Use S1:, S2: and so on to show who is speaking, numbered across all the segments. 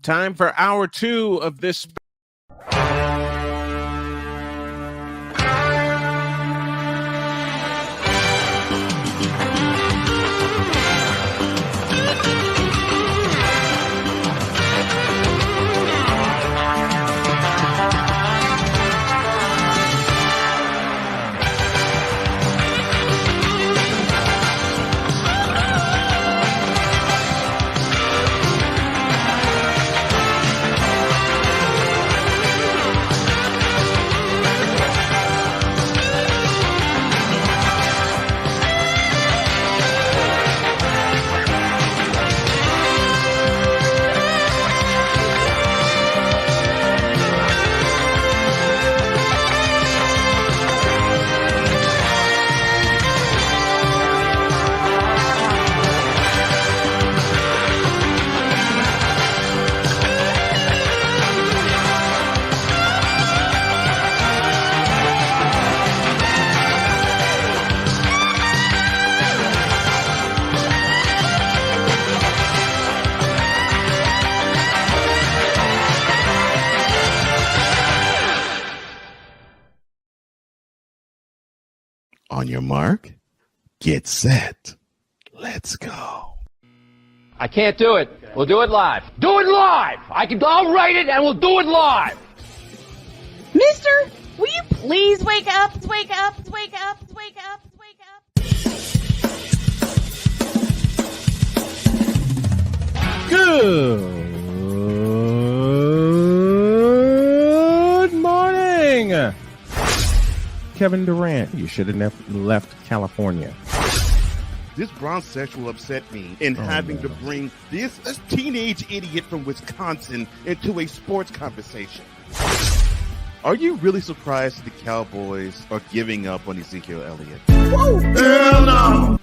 S1: Time for hour two of this. On your mark, get set. Let's go.
S2: I can't do it. We'll do it live. Do it live! I'll write it and we'll do it live!
S3: Mister, will you please wake up, wake up, wake up, wake up, wake up?
S1: Good morning. Kevin Durant, you should have left California.
S4: This bronsexual upset me in having to bring this teenage idiot from Wisconsin into a sports conversation. Are you really surprised the Cowboys are giving up on Ezekiel Elliott?
S1: Whoa! Hell no!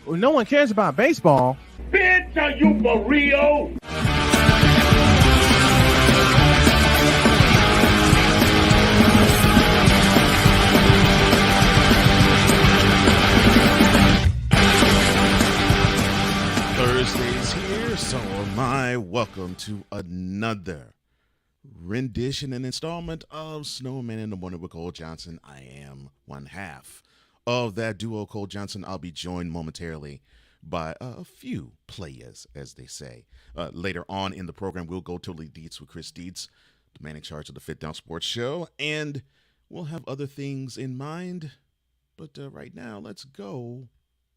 S1: Well, no one cares about baseball.
S5: Bitch, are you for real?
S4: Thursday's here, so am I. Welcome to another rendition and installment of Snowman in the Morning with Cole Johnson. I am one half of that duo, Cole Johnson. I'll be joined momentarily by a few players, as they say. Later on in the program, we'll go totally deets with Chris Deets, the man in charge of the Fit Down Sports Show, and we'll have other things in mind. But right now, let's go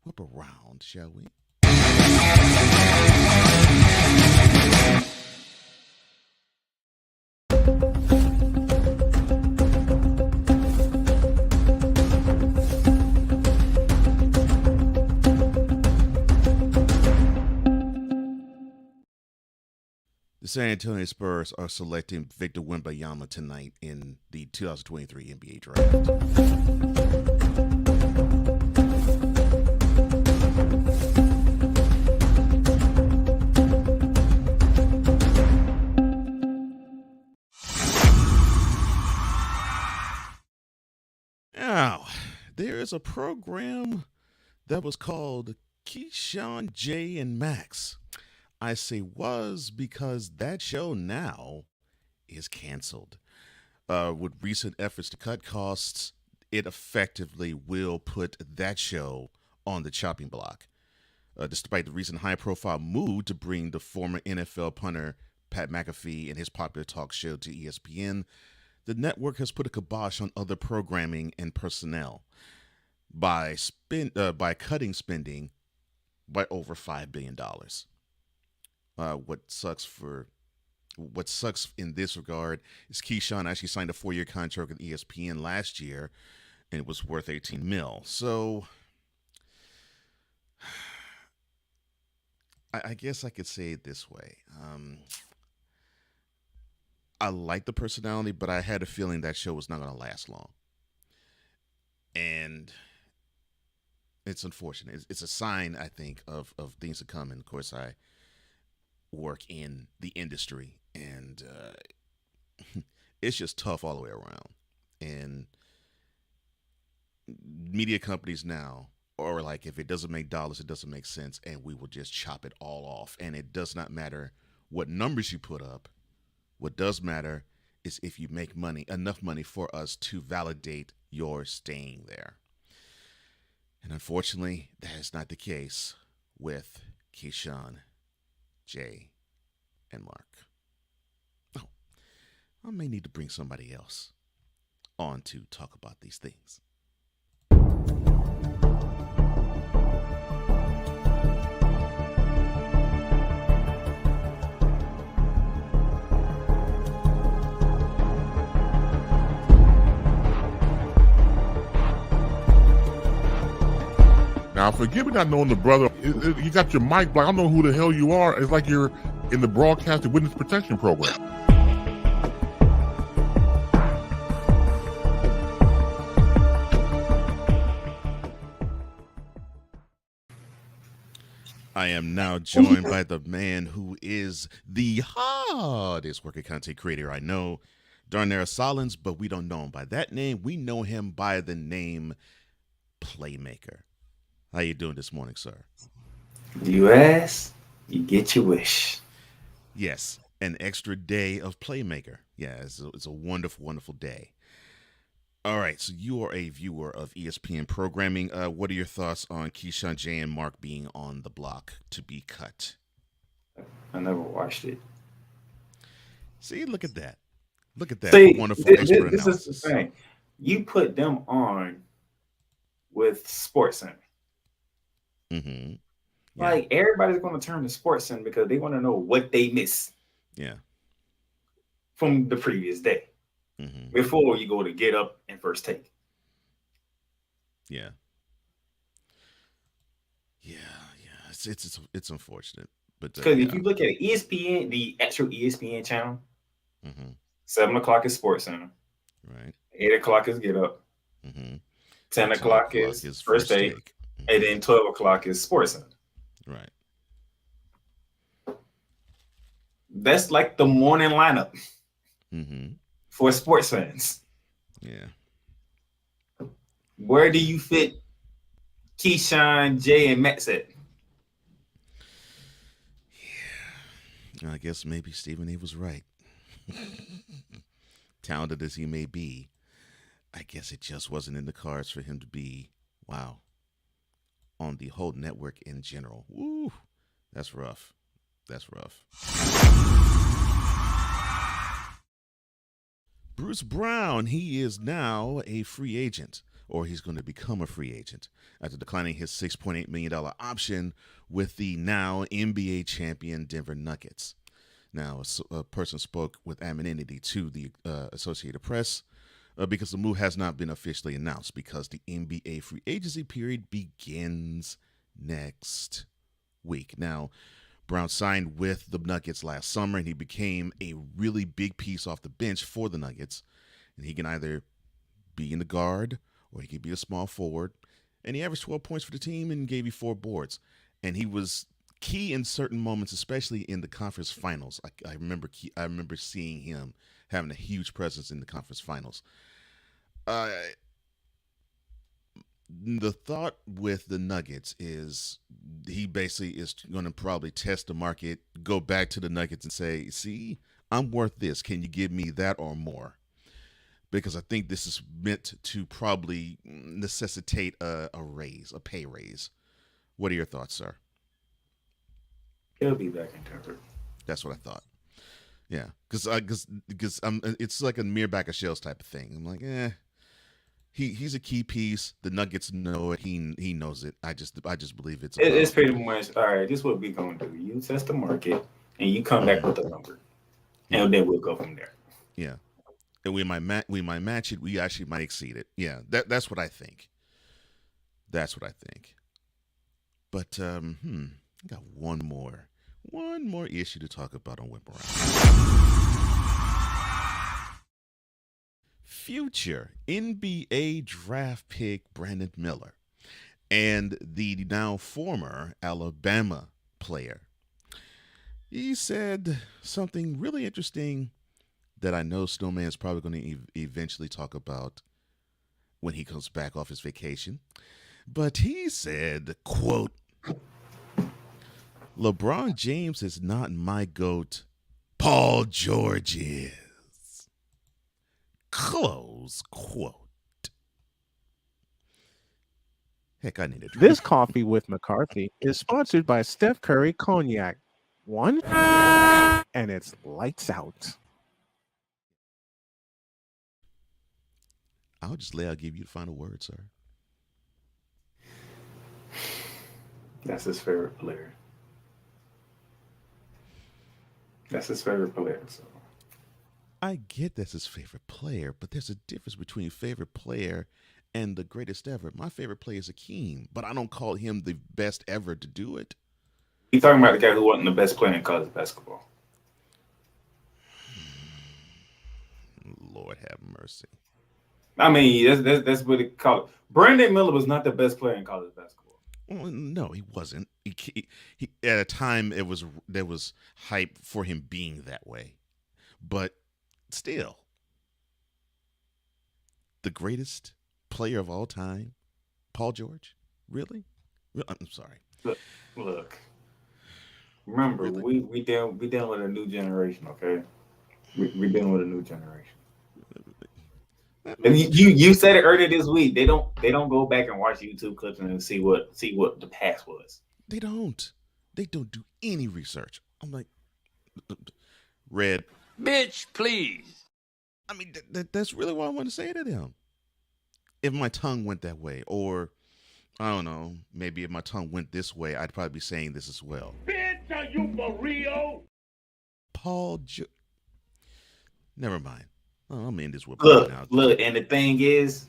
S4: whip around, shall we? The San Antonio Spurs are selecting Victor Wembanyama tonight in the 2023 NBA Draft. Now, there is a program that was called Keyshawn, J, and Max. I say was because that show now is canceled. With recent efforts to cut costs, it effectively will put that show on the chopping block. Despite the recent high-profile move to bring the former NFL punter Pat McAfee and his popular talk show to ESPN, the network has put a kibosh on other programming and personnel by cutting spending by over $5 billion. What sucks in this regard is Keyshawn actually signed a 4-year contract with ESPN last year, and it was worth $18 million. So I guess I could say it this way. I like the personality, but I had a feeling that show was not going to last long. And it's unfortunate. It's a sign, I think, of things to come. And, of course, I work in the industry, and it's just tough all the way around. And media companies now are like, if it doesn't make dollars, it doesn't make sense, and we will just chop it all off. And it does not matter what numbers you put up. What does matter is if you make money, enough money for us to validate your staying there. And unfortunately, that is not the case with Keyshawn, Jay, and Mark. Oh, I may need to bring somebody else on to talk about these things.
S6: Now, forgive me not knowing the brother. You got your mic, but I don't know who the hell you are. It's like you're in the broadcasting witness protection program.
S4: I am now joined by the man who is the hardest working content creator I know, Darnell Solins, but we don't know him by that name. We know him by the name Playmaker. How you doing this morning, sir?
S7: You ask, you get your wish.
S4: Yes, an extra day of Playmaker. Yeah, it's a wonderful, wonderful day. All right, so you are a viewer of ESPN programming. What are your thoughts on Keyshawn, Jay, and Mark being on the block to be cut?
S7: I never watched it.
S4: See, look at that. Look at that wonderful expert
S7: this
S4: analysis.
S7: is the thing. You put them on with SportsCenter.
S4: Mm-hmm. Yeah.
S7: Like, everybody's going to turn to SportsCenter because they want to know what they missed.
S4: Yeah.
S7: From the previous day.
S4: Mm-hmm.
S7: Before you go to Get Up and First Take.
S4: Yeah. Yeah. It's unfortunate, but
S7: because if you look at ESPN, the actual ESPN channel, 7 o'clock is SportsCenter.
S4: Right.
S7: 8 o'clock is Get Up. 10 o'clock is First Take. And then 12 o'clock is SportsCenter.
S4: Right.
S7: That's like the morning lineup for sports fans.
S4: Yeah.
S7: Where do you fit Keyshawn, Jay, and Max at?
S4: Yeah. I guess maybe Stephen A was right. Talented as he may be, I guess it just wasn't in the cards for him to be, on the whole network in general. Woo, that's rough. That's rough. Bruce Brown, he is now a free agent, or he's going to become a free agent after declining his $6.8 million option with the now NBA champion Denver Nuggets. Now, a person spoke with anonymity to the Associated Press because the move has not been officially announced because the NBA free agency period begins next week. Now, Brown signed with the Nuggets last summer, and he became a really big piece off the bench for the Nuggets. And he can either be in the guard or he could be a small forward. And he averaged 12 points for the team and gave you 4 boards. And he was key in certain moments, especially in the conference finals. I remember seeing him having a huge presence in the conference finals. The thought with the Nuggets is he basically is going to probably test the market, go back to the Nuggets and say, see, I'm worth this. Can you give me that or more? Because I think this is meant to probably necessitate a pay raise. What are your thoughts, sir?
S7: He'll be back in Denver.
S4: That's what I thought. Yeah, because it's like a mere back of shells type of thing. I'm like, he's a key piece. The Nuggets know it. He knows it. I just believe it's
S7: pretty much all right. This is what we gonna do. You test the market and you come back with a number, and then we'll go from there.
S4: Yeah, and we might match it. We actually might exceed it. Yeah, that's what I think. That's what I think. But I got one more issue to talk about on Whip Around. Future NBA draft pick Brandon Miller and the now former Alabama player. He said something really interesting that I know Snowman is probably going to eventually talk about when he comes back off his vacation. But he said, quote, LeBron James is not my GOAT. Paul George is. Close quote. Heck, I need a drink.
S1: This coffee with McCarthy is sponsored by Steph Curry Cognac. One, and it's lights out.
S4: I'll give you the final word, sir.
S7: That's his favorite player. That's his favorite player. So.
S4: I get that's his favorite player, but there's a difference between favorite player and the greatest ever. My favorite player is Akeem, but I don't call him the best ever to do it.
S7: You talking about the guy who wasn't the best player in college basketball?
S4: Lord have mercy.
S7: I mean, that's what they call it. Brandon Miller was not the best player in college basketball.
S4: Well, no, he wasn't. He at a time there was hype for him being that way, but still, the greatest player of all time, Paul George. Really? I'm sorry.
S7: Look. Remember, really? we dealing with a new generation. Okay, we dealing with a new generation. And you said it earlier this week. They don't go back and watch YouTube clips and see what the past was.
S4: They don't do any research. I'm like, Red,
S2: Bitch, please.
S4: I mean, that's really what I want to say to them. If my tongue went that way, or I don't know, maybe if my tongue went this way, I'd probably be saying this as well.
S5: Bitch, are you for real?
S4: Never mind. I'm in this with
S7: look, and the thing is,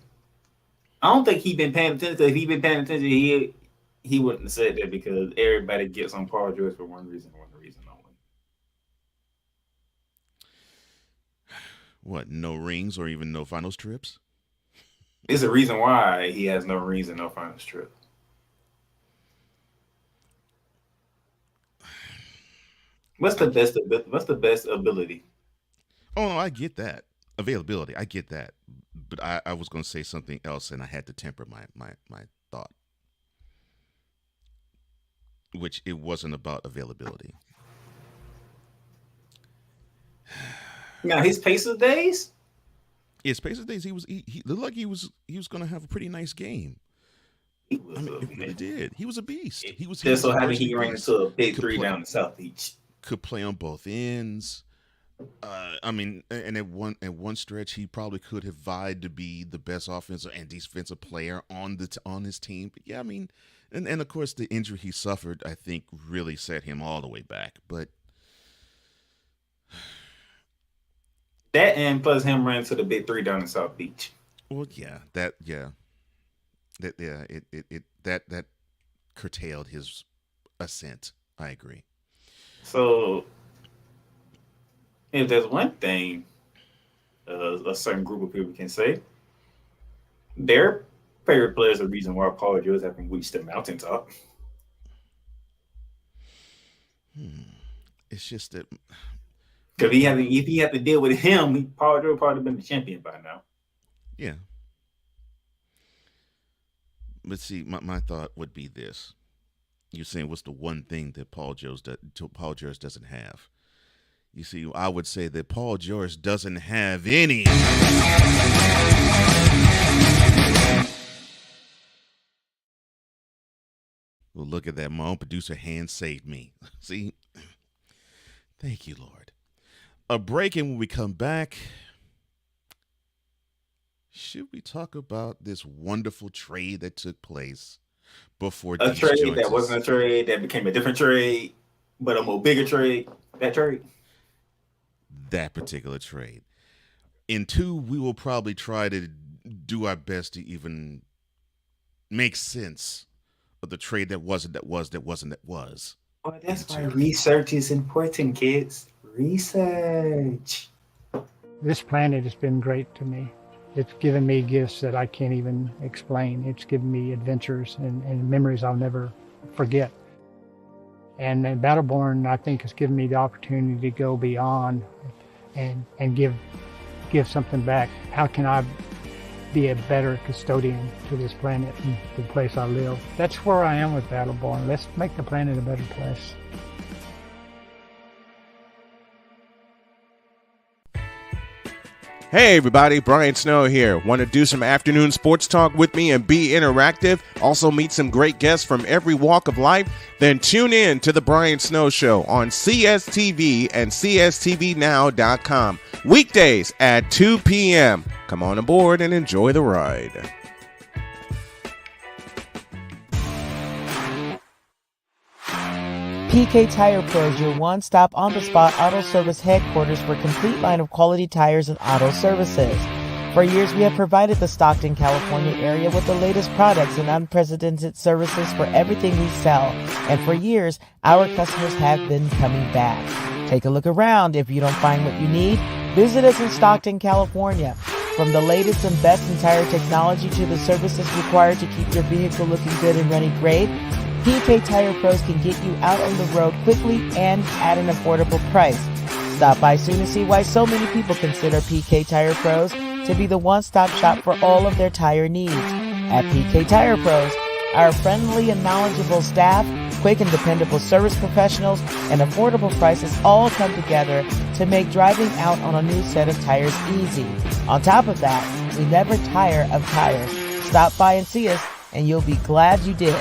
S7: I don't think he'd been paying attention. If he'd been paying attention, he wouldn't have said that, because everybody gets on Paul George for one reason only.
S4: What? No rings or even no finals trips?
S7: It's a reason why he has no rings and no finals trip. What's the best ability?
S4: Oh, no, I get that. Availability, I get that. But I was going to say something else, and I had to temper my thought. Which it wasn't about availability.
S7: Now, his Pacers days?
S4: His Pacers days, he looked like he was going to have a pretty nice game. He really did. He was a beast. He
S7: ran into a big three down the South Beach.
S4: Could play on both ends. I mean, and at one stretch, he probably could have vied to be the best offensive and defensive player on his team. But yeah, I mean, and of course, the injury he suffered, I think, really set him all the way back. But
S7: that, and plus him running to the big three down in South Beach.
S4: Well, that curtailed his ascent. I agree.
S7: So, if there's one thing a certain group of people can say, their favorite player is the reason why Paul George haven't reached the mountaintop.
S4: It's just that,
S7: because if he had to deal with him, Paul George would probably been the champion by now.
S4: Yeah. But see, my thought would be this. You're saying what's the one thing that Paul George doesn't have? You see, I would say that Paul George doesn't have any. Well, look at that. My own producer hand saved me. See? Thank you, Lord. A break, and when we come back, should we talk about this wonderful trade that took place before
S7: a trade choices? That wasn't a trade, that became a different trade, but a more bigger trade? That trade?
S4: That particular trade. In 2, we will probably try to do our best to even make sense of the trade that wasn't.
S7: Well, that's why research is important, kids. Research.
S8: This planet has been great to me. It's given me gifts that I can't even explain. It's given me adventures and memories I'll never forget. And Battleborn, I think, has given me the opportunity to go beyond and give something back. How can I be a better custodian to this planet and the place I live. That's where I am with Battleborn. Let's make the planet a better place.
S1: Hey everybody, Brian Snow here. Want to do some afternoon sports talk with me and be interactive? Also meet some great guests from every walk of life? Then tune in to The Brian Snow Show on CSTV and CSTVnow.com. Weekdays at 2 p.m. Come on aboard and enjoy the ride.
S9: PK Tire Pro is your one-stop on-the-spot auto service headquarters for a complete line of quality tires and auto services. For years, we have provided the Stockton, California area with the latest products and unprecedented services for everything we sell. And for years, our customers have been coming back. Take a look around. If you don't find what you need, visit us in Stockton, California. From the latest and best in tire technology to the services required to keep your vehicle looking good and running great, PK Tire Pros can get you out on the road quickly and at an affordable price. Stop by soon to see why so many people consider PK Tire Pros to be the one-stop shop for all of their tire needs. At PK Tire Pros, our friendly and knowledgeable staff, quick and dependable service professionals, and affordable prices all come together to make driving out on a new set of tires easy. On top of that, we never tire of tires. Stop by and see us, and you'll be glad you did.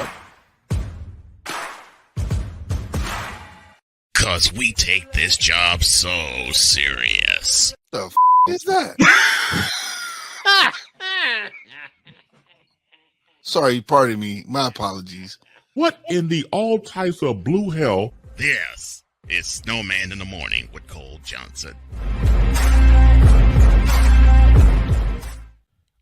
S10: 'Cause we take this job so serious.
S11: The is that? Sorry, pardon me. My apologies.
S6: What in the all types of blue hell?
S10: This is Snowman in the Morning with Cole Johnson.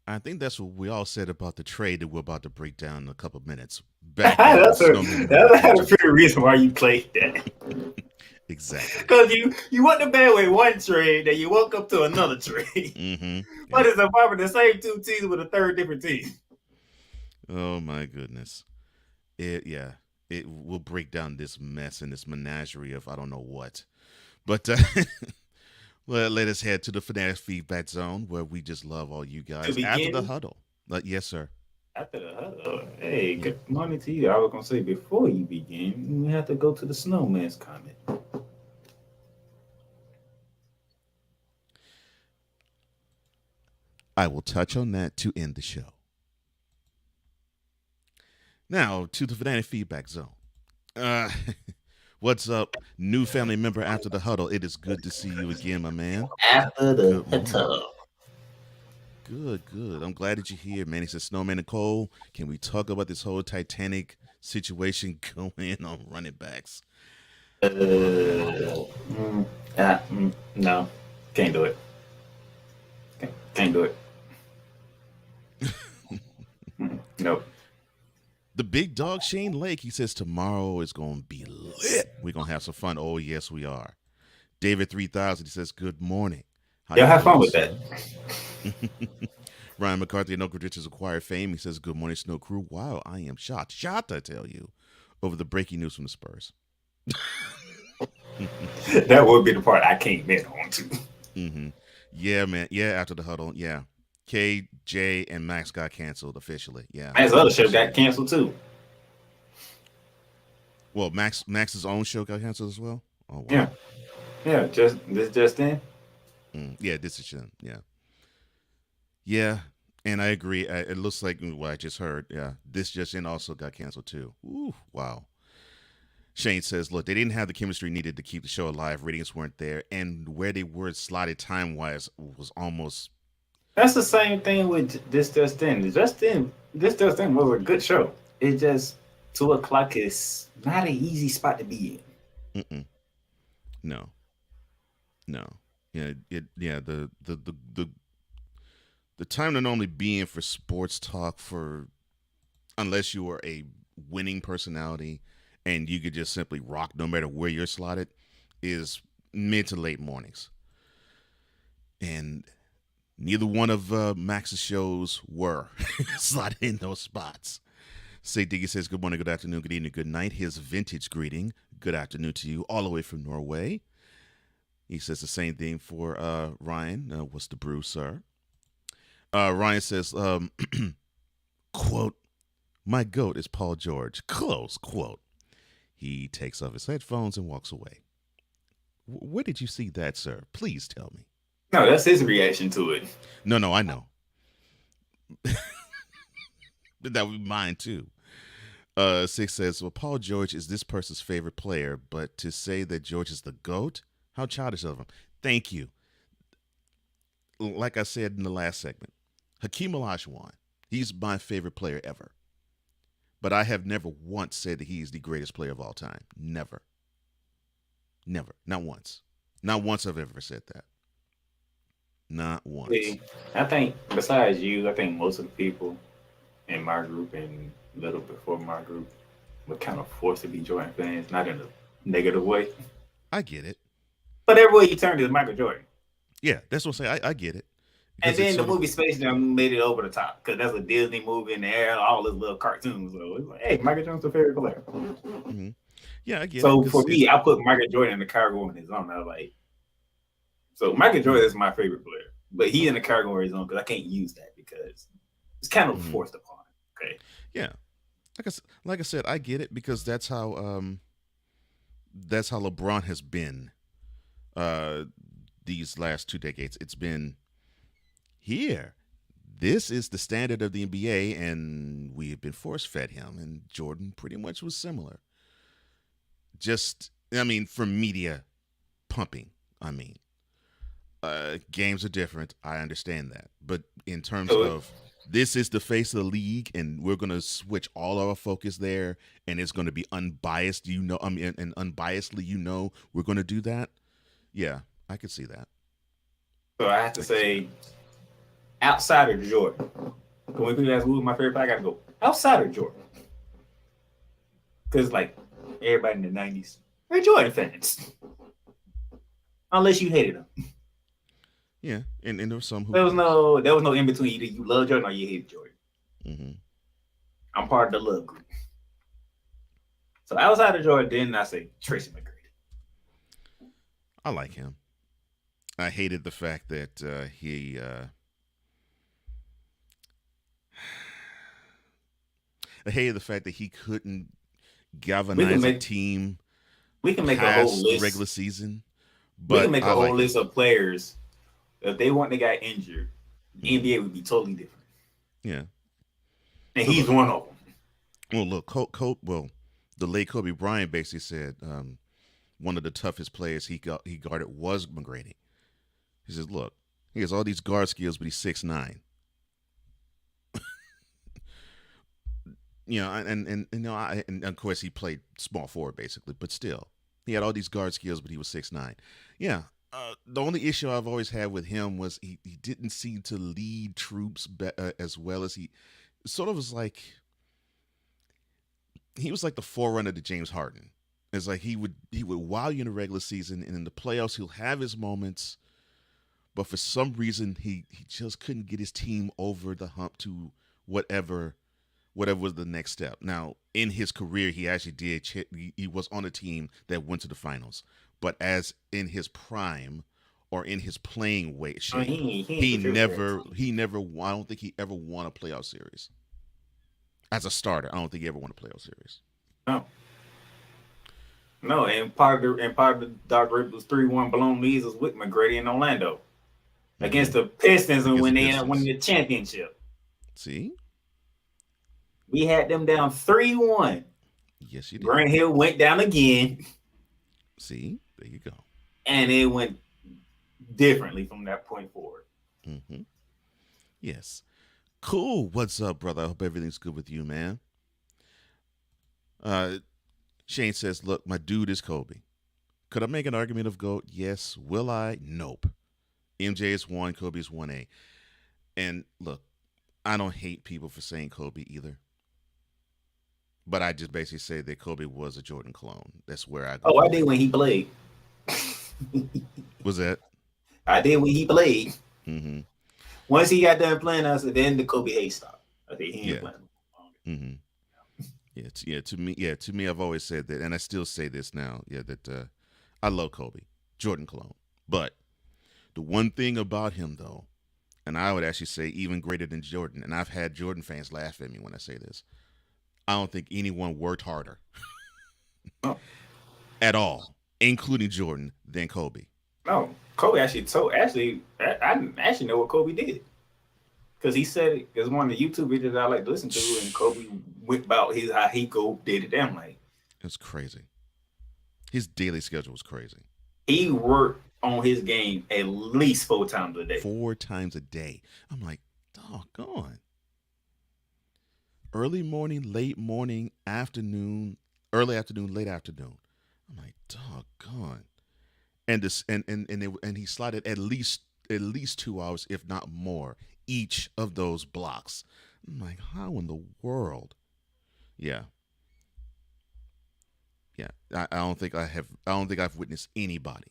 S4: I think that's what we all said about the trade that we're about to break down in a couple of minutes. Back
S7: that's a pretty reason why you played that.
S4: Exactly.
S7: Because you went to bed with one trade, then you woke up to another trade.
S4: Mm-hmm.
S7: What is about the same two teams with a third different team?
S4: Oh my goodness. It will break down this mess and this menagerie of I don't know what. But well, let us head to the Fanatic Feedback Zone where we just love all you guys after the huddle. Yes, sir.
S7: After the huddle. Hey, good morning to you. I was going to say before you begin, we have to go to the Snowman's comment.
S4: I will touch on that to end the show. Now, to the Fanatic Feedback Zone. What's up, new family member after the huddle? It is good to see you again, my man.
S7: After the huddle.
S4: Good. I'm glad that you're here, man. He says, Snowman and Cole, can we talk about this whole Titanic situation going on running backs?
S7: No, can't do it. Can't do it. Nope.
S4: The big dog, Shane Lake, he says, tomorrow is going to be lit. We're going to have some fun. Oh, yes, we are. David 3000, he says, good morning.
S7: Y'all have fun with that.
S4: Ryan McCarthy and Oak Ridge has acquired fame. He says, good morning, Snow Crew. Wow, I am shocked, I tell you, over the breaking news from the Spurs.
S7: That would be the part I came in on to.
S4: Mm-hmm. Yeah, man. Yeah, after the huddle. Yeah. K, J, and Max got canceled officially. Yeah.
S7: Max's other show got canceled too.
S4: Well, Max's own show got canceled as well? Oh, wow.
S7: Yeah. Yeah, just in.
S4: Yeah, this is him. Yeah. Yeah, and I agree. It looks like what I just heard. Yeah, this just in also got canceled too. Ooh, wow. Shane says, look, they didn't have the chemistry needed to keep the show alive. Ratings weren't there. And where they were slotted time-wise was almost...
S7: That's the same thing with This Just In. This Just In was a good show. It just, 2 o'clock is not an easy spot to be
S4: in. No. Yeah, the time to normally be in for sports talk unless you are a winning personality and you could just simply rock no matter where you're slotted, is mid to late mornings. And neither one of Max's shows were slotted in those spots. Say Diggy says, good morning, good afternoon, good evening, good night. His vintage greeting, good afternoon to you, all the way from Norway. He says the same thing for Ryan. What's the brew, sir? Ryan says, quote, my GOAT is Paul George. Close quote. He takes off his headphones and walks away. Where did you see that, sir? Please tell me.
S7: No, that's his reaction to it.
S4: No, I know. That would be mine too. Six says, well, Paul George is this person's favorite player, but to say that George is the GOAT, how childish of him. Thank you. Like I said in the last segment, Hakeem Olajuwon, he's my favorite player ever. But I have never once said that he is the greatest player of all time. Never. Never. Not once. Not once I've ever said that. Not once.
S7: See, I think besides you, I think most of the people in my group and a little before my group were kind of forced to be Jordan fans, not in a negative way.
S4: I get it.
S7: But everywhere you turned is Michael Jordan.
S4: Yeah, that's what I'm saying. I get it.
S7: And then the movie Space Jam made it over the top because that's a Disney movie and they had all his little cartoons. So it's like, hey, Michael Jordan's the favorite player.
S4: Mm-hmm. Yeah, I get it.
S7: So for me, I put Michael Jordan in the category on his own. I was like, so Michael Jordan is my favorite player, but he's in the category of his own because I can't use that because it's kind of forced upon. Okay.
S4: Yeah, like I said, I get it because that's how LeBron has been these last 2 decades. It's been here. This is the standard of the NBA, and we have been force-fed him. And Jordan pretty much was similar. Just, I mean, for media pumping, I mean. Games are different. I understand that. But in terms of this is the face of the league, and we're going to switch all our focus there, and it's going to be unbiased, and unbiasedly, we're going to do that. Yeah, I could see that.
S7: So I have to say, outside of Jordan, when people ask who's my favorite player, I got to go outside of Jordan. Because, like, everybody in the 90s, they're Jordan fans. Unless you hated them.
S4: Yeah, and there was some who...
S7: There was no in between. Either you love Jordan or you hate Jordan.
S4: Mm-hmm.
S7: I'm part of the love group. So outside of Jordan, then I say Tracy McGrady.
S4: I like him. I hated the fact that he... I hated the fact that he couldn't galvanize a team.
S7: We can make a whole list.
S4: Regular season.
S7: But we can make a whole list of players. If they want the guy injured, the NBA would be totally different.
S4: Yeah.
S7: And he's one of them.
S4: Well, look, the late Kobe Bryant basically said one of the toughest players he guarded was McGrady. He says, look, he has all these guard skills, but he's 6'9". And of course he played small forward basically, but still, he had all these guard skills, but he was 6'9". Yeah. The only issue I've always had with him was he didn't seem to lead troops as well as he sort of was like. He was like the forerunner to James Harden. It's like he would wow you in the regular season, and in the playoffs he'll have his moments, but for some reason he just couldn't get his team over the hump to whatever was the next step. Now, in his career, he actually did. He was on a team that went to the finals. But as in his prime or in his playing weight, he never. I don't think he ever won a playoff series as a starter. I don't think he ever won a playoff series.
S7: No, and part of the Doc Rivers 3-1 blown leads was with McGrady in Orlando against the Pistons, and when they ended up winning the championship.
S4: See.
S7: We had them down 3-1.
S4: Yes, you did.
S7: Grant Hill went down again.
S4: See, there you go.
S7: And it went differently from that point forward.
S4: Mm-hmm. Yes. Cool. What's up, brother? I hope everything's good with you, man. Shane says, look, my dude is Kobe. Could I make an argument of GOAT? Yes. Will I? Nope. MJ is 1, Kobe is 1A. And look, I don't hate people for saying Kobe either. But I just basically say that Kobe was a Jordan clone. That's where I go.
S7: Oh, I did when he played.
S4: Was that?
S7: I did when he played.
S4: Mm-hmm.
S7: Once he got done playing, I said, then the Kobe hate stopped. I think he ain't playing.
S4: Mm-hmm. To me, I've always said that, and I still say this now. Yeah, that I love Kobe, Jordan clone. But the one thing about him, though, And I would actually say even greater than Jordan. And I've had Jordan fans laugh at me when I say this. I don't think anyone worked harder at all, including Jordan, than Kobe.
S7: No, Kobe actually told. I didn't actually know what Kobe did because he said it was one of the YouTube videos I like to listen to, and Kobe went about how he go did it. I'm like,
S4: it's crazy. His daily schedule was crazy.
S7: He worked on his game at least 4 times a day.
S4: 4 times a day. I'm like, doggone. Early morning, late morning, afternoon, early afternoon, late afternoon. I'm like, doggone. And he slotted at least 2 hours, if not more, each of those blocks. I'm like, how in the world? Yeah. Yeah. I don't think I've witnessed anybody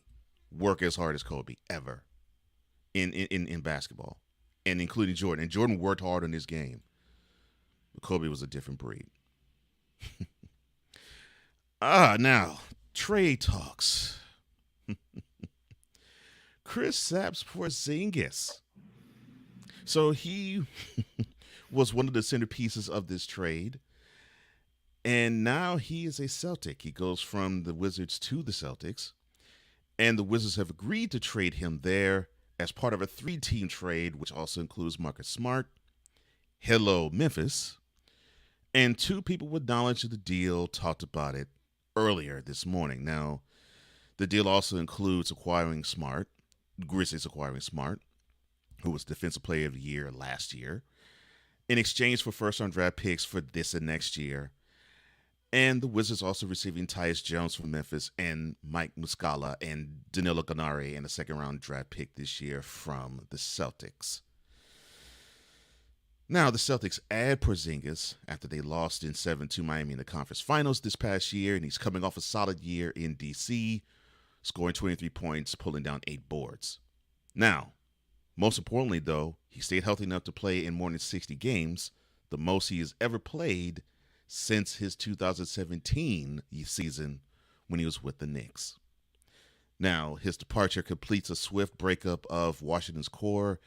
S4: work as hard as Kobe ever in basketball. And including Jordan. And Jordan worked hard on his game. But Kobe was a different breed. Now, trade talks. Kristaps Porzingis. So he was one of the centerpieces of this trade. And now he is a Celtic. He goes from the Wizards to the Celtics. And the Wizards have agreed to trade him there as part of a 3-team trade, which also includes Marcus Smart, hello Memphis, and 2 people with knowledge of the deal talked about it earlier this morning. Now, the deal also includes acquiring Smart, Grizzlies acquiring Smart, who was Defensive Player of the Year last year, in exchange for first-round draft picks for this and next year. And the Wizards also receiving Tyus Jones from Memphis and Mike Muscala and Danilo Gallinari and a second-round draft pick this year from the Celtics. Now, the Celtics add Porzingis after they lost in 7 to Miami in the conference finals this past year, and he's coming off a solid year in D.C., scoring 23 points, pulling down 8 boards. Now, most importantly, though, he stayed healthy enough to play in more than 60 games, the most he has ever played since his 2017 season when he was with the Knicks. Now, his departure completes a swift breakup of Washington's core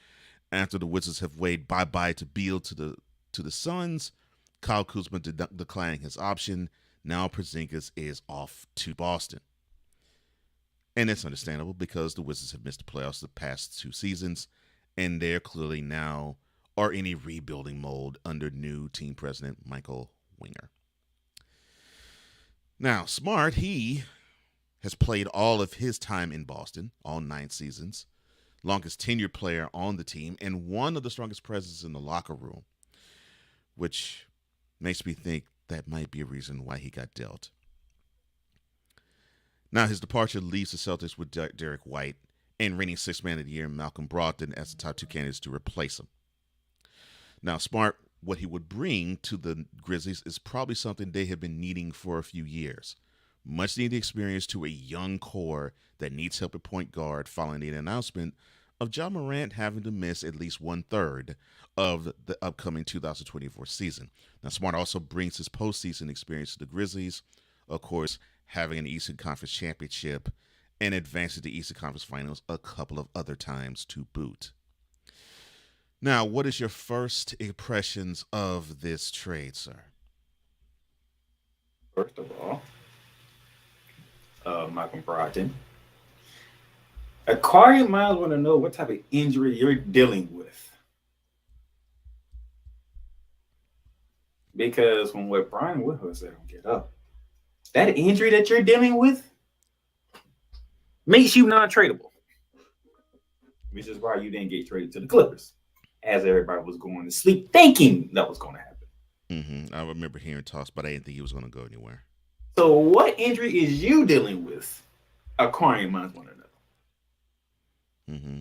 S4: after the Wizards have waved bye-bye to Beal to the Suns. Kyle Kuzma declining his option. Now Porzingis is off to Boston. And it's understandable because the Wizards have missed the playoffs the past 2 seasons, and they're clearly now are in a rebuilding mode under new team president Michael Winger. Now, Smart, he has played all of his time in Boston, all 9 seasons, longest tenured player on the team, and one of the strongest presences in the locker room, which makes me think that might be a reason why he got dealt. Now, his departure leaves the Celtics with Derek White and reigning 6th man of the year Malcolm Brogdon as the top 2 candidates to replace him. Now, Smart, what he would bring to the Grizzlies is probably something they have been needing for a few years. Much needed experience to a young core that needs help at point guard following the announcement of Ja Morant having to miss at least 1/3 of the upcoming 2024 season. Now, Smart also brings his postseason experience to the Grizzlies, of course, having an Eastern Conference championship and advancing to the Eastern Conference Finals a couple of other times to boot. Now, what is your first impressions of this trade, sir?
S7: First of all, Malcolm Brogdon. Aquarium might want to know what type of injury you're dealing with. Because from what Brian Woodhull said on Get Up, that injury that you're dealing with makes you non-tradable. Which is why you didn't get traded to the Clippers, as everybody was going to sleep thinking that was going to happen.
S4: Mm-hmm. I remember hearing talks, but I didn't think he was going to go anywhere.
S7: So what injury is you dealing with? Aquarium minds want to know.
S4: Mm-hmm.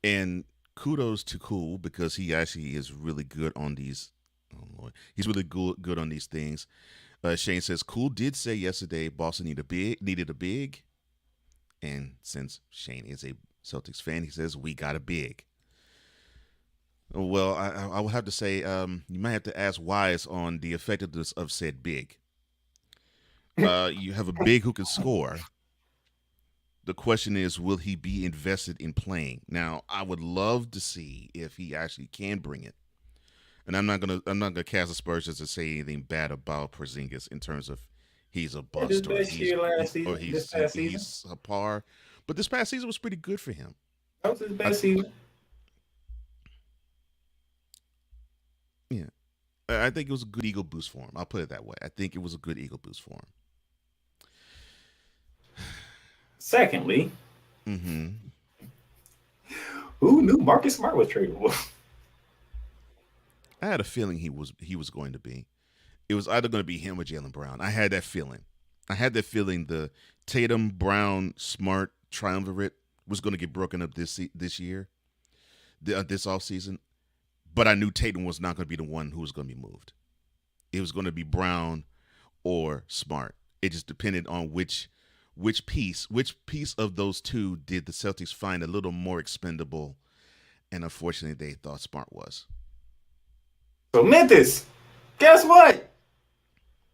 S4: And kudos to Cool because he actually is really good on these. Oh Lord, he's really good on these things. Shane says Cool did say yesterday Boston needed a big, and since Shane is a Celtics fan, he says we got a big. Well, I would have to say you might have to ask Wise on the effectiveness of said big. You have a big who can score, The question is, will he be invested in playing? Now, I would love to see if he actually can bring it. And I'm not gonna cast aspersions to say anything bad about Porzingis in terms of he's a
S7: His
S4: bust or
S7: best year last season. This past season.
S4: he's a par. But this past season was pretty good for him.
S7: That was his best season.
S4: Yeah. I think it was a good ego boost for him. I'll put it that way. I think it was a good ego boost for him.
S7: Secondly,
S4: Mm-hmm.
S7: who knew Marcus Smart was tradable?
S4: I had a feeling he was going to be. It was either going to be him or Jaylen Brown. I had that feeling. The Tatum, Brown, Smart triumvirate was going to get broken up this year, this offseason. But I knew Tatum was not going to be the one who was going to be moved. It was going to be Brown or Smart. It just depended on which piece of those two did the Celtics find a little more expendable, and unfortunately they thought Smart was.
S7: So Memphis, guess what?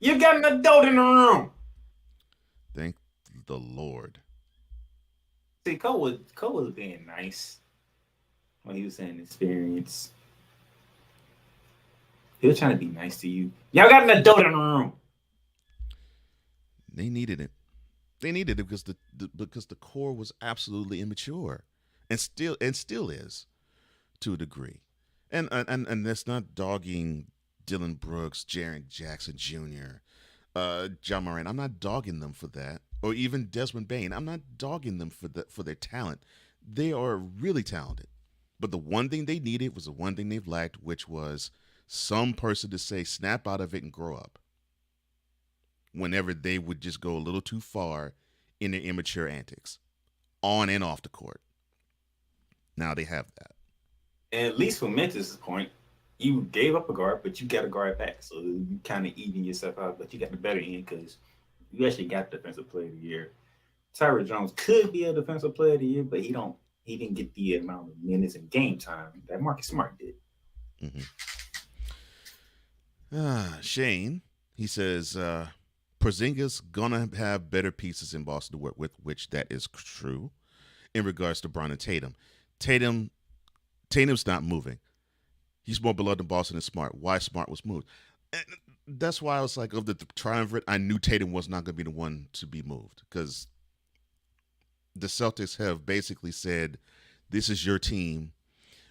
S7: You got an adult in the room.
S4: Thank the Lord.
S7: See, Cole was being nice when he was saying experience. He was trying to be nice to you. Y'all got an adult in the room.
S4: They needed it. They needed it because the core was absolutely immature, and still is, to a degree. And that's not dogging Dylan Brooks, Jaren Jackson Jr., John Moran. I'm not dogging them for that, or even Desmond Bain. I'm not dogging them for their talent. They are really talented, but the one thing they needed was the one thing they've lacked, which was some person to say, snap out of it and grow up. Whenever they would just go a little too far in their immature antics, on and off the court. Now they have that.
S7: And at least for Memphis' point, you gave up a guard, but you got a guard back. So you kind of even yourself out, but you got the better end because you actually got Defensive Player of the Year. Tyra Jones could be a Defensive Player of the Year, but he didn't get the amount of minutes and game time that Marcus Smart did.
S4: Shane, he says, Porzingis gonna have better pieces in Boston to work with, which that is true in regards to Brown and Tatum. Tatum's not moving. He's more beloved in Boston than Smart. Why Smart was moved? And that's why I was like, of the triumvirate, I knew Tatum was not going to be the one to be moved because the Celtics have basically said, this is your team.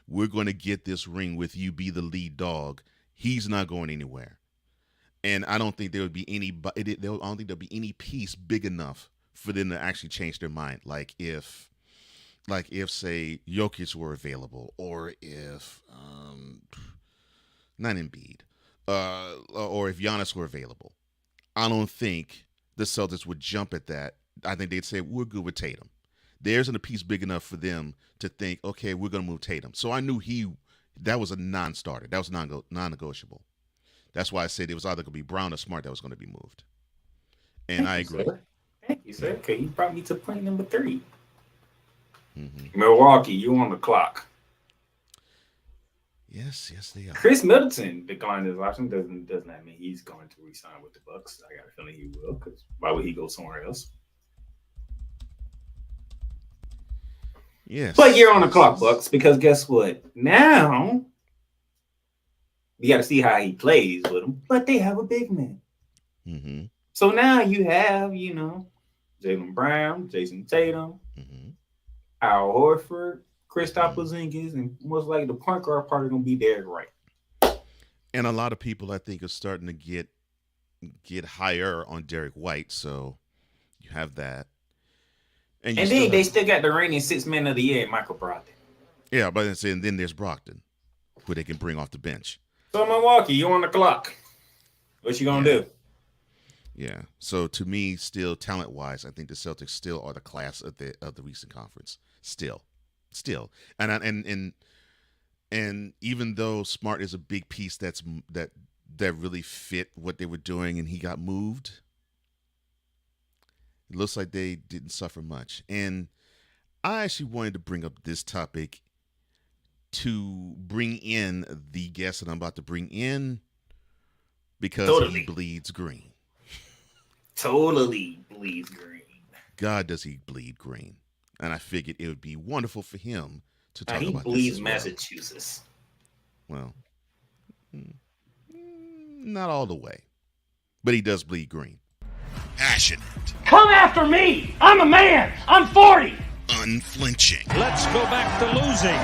S4: We're going to get this ring with you be the lead dog. He's not going anywhere. And I don't think there would be I don't think there'll be any piece big enough for them to actually change their mind. Like if say Jokic were available, or if not Embiid, or if Giannis were available, I don't think the Celtics would jump at that. I think they'd say we're good with Tatum. There isn't a piece big enough for them to think, okay, we're going to move Tatum. So I knew that was a non-starter. That was non-negotiable. That's why I said it was either going to be Brown or Smart that was going to be moved. And I agree.
S7: Thank you, sir. Okay, you brought me to point number 3. Milwaukee, you on the clock.
S4: Yes, they are.
S7: Chris Middleton declined his option. Doesn't that mean he's going to re-sign with the Bucks? I got a feeling he will, because why would he go somewhere else?
S4: Yes.
S7: But you're on the clock, Bucks, because guess what? Now you got to see how he plays with them. But they have a big man. So now you have, Jaylen Brown, Jason Tatum, Al Horford, Kristaps Porzingis, and most likely the point guard part is going to be Derek White.
S4: And a lot of people, I think, are starting to get higher on Derek White. So you have that. And then
S7: they still got the reigning 6th man of the year, Michael Brogdon.
S4: Yeah, but then there's Brogdon, who they can bring off the bench.
S7: So Milwaukee, you on the clock. What you going to do?
S4: Yeah. So to me, still talent-wise, I think the Celtics still are the class of the recent conference. Still, and even though Smart is a big piece that really fit what they were doing, and he got moved, it looks like they didn't suffer much. And I actually wanted to bring up this topic to bring in the guest that I'm about to bring in because he bleeds green.
S7: Totally bleeds green.
S4: God, does he bleed green? And I figured it would be wonderful for him to talk
S7: he
S4: about this
S7: bleeds
S4: as well.
S7: Massachusetts.
S4: Well, not all the way, but he does bleed green.
S10: Passionate.
S5: Come after me! I'm a man! I'm 40!
S10: Unflinching.
S12: Let's go back to losing.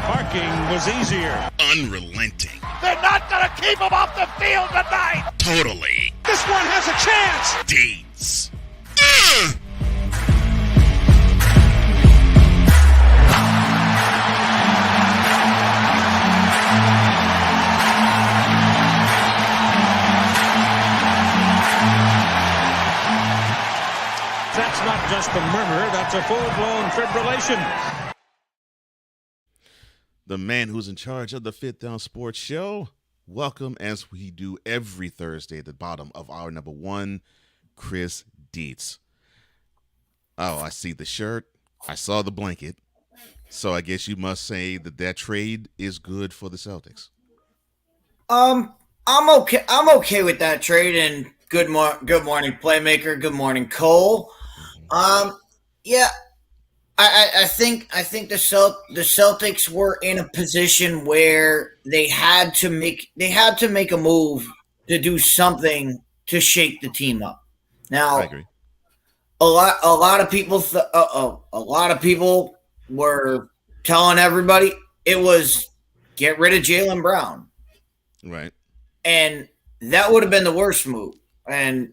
S12: Parking was easier.
S10: Unrelenting.
S5: They're not gonna keep him off the field tonight!
S10: Totally.
S5: This one has a chance!
S10: Deeds.
S12: That's not just a murmur, that's a full-blown fibrillation.
S4: The man who's in charge of the Fifth Down Sports Show. Welcome, as we do every Thursday at the bottom of our number one, Chris Dietz. Oh, I see the shirt. I saw the blanket. So I guess you must say that trade is good for the Celtics.
S13: I'm okay. I'm okay with that trade. And good morning, Playmaker. Good morning, Cole. Yeah, I think the Celtics were in a position where they had to make a move to do something to shake the team up. Now,
S4: I agree.
S13: A lot of people were telling everybody it was get rid of Jaylen Brown,
S4: right?
S13: And that would have been the worst move. And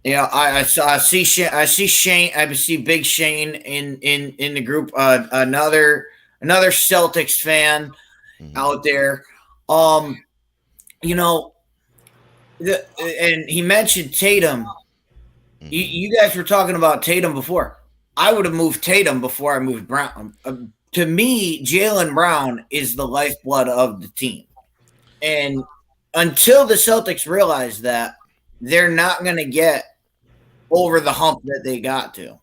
S13: I see Shane. I see Big Shane in the group. Another Celtics fan out there. And he mentioned Tatum. You guys were talking about Tatum before. I would have moved Tatum before I moved Brown. To me, Jaylen Brown is the lifeblood of the team, and until the Celtics realize that, they're not going to get over the hump that they got to.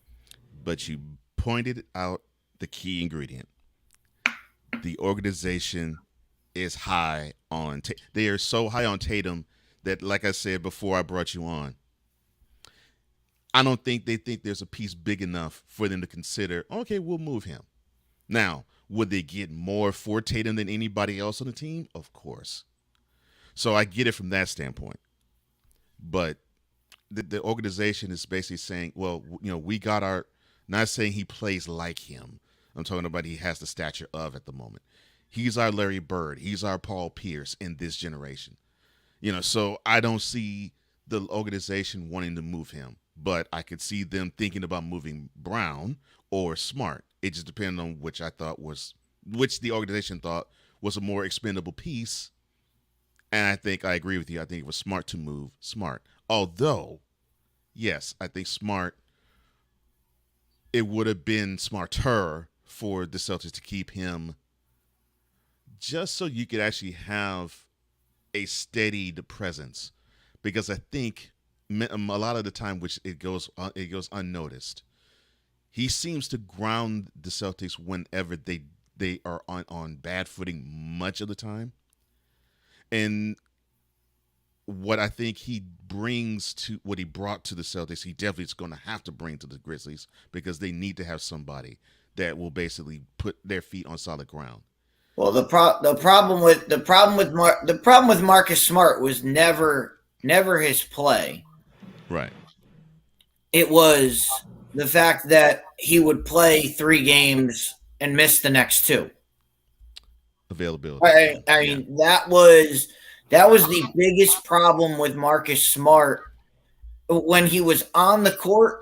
S4: But you pointed out the key ingredient. The organization is high on they are so high on Tatum that, like I said before I brought you on, I don't think they think there's a piece big enough for them to consider, okay, we'll move him. Now, would they get more for Tatum than anybody else on the team? Of course. So I get it from that standpoint. But the organization is basically saying, well, we got our, not saying he plays like him. I'm talking about he has the stature of at the moment. He's our Larry Bird. He's our Paul Pierce in this generation. So I don't see the organization wanting to move him, but I could see them thinking about moving Brown or Smart. It just depends on which the organization thought was a more expendable piece. And I think I agree with you. I think it was smart to move Smart. Although, yes, I think it would have been smarter for the Celtics to keep him just so you could actually have a steadied presence. Because I think a lot of the time, which it goes unnoticed, he seems to ground the Celtics whenever they are on bad footing much of the time. And what I think he brought to the Celtics, he definitely is going to have to bring to the Grizzlies, because they need to have somebody that will basically put their feet on solid ground.
S13: Well, the problem with Marcus Smart was never his play.
S4: Right.
S13: It was the fact that he would play 3 games and miss the next 2.
S4: Availability.
S13: I mean, that was the biggest problem with Marcus Smart when he was on the court.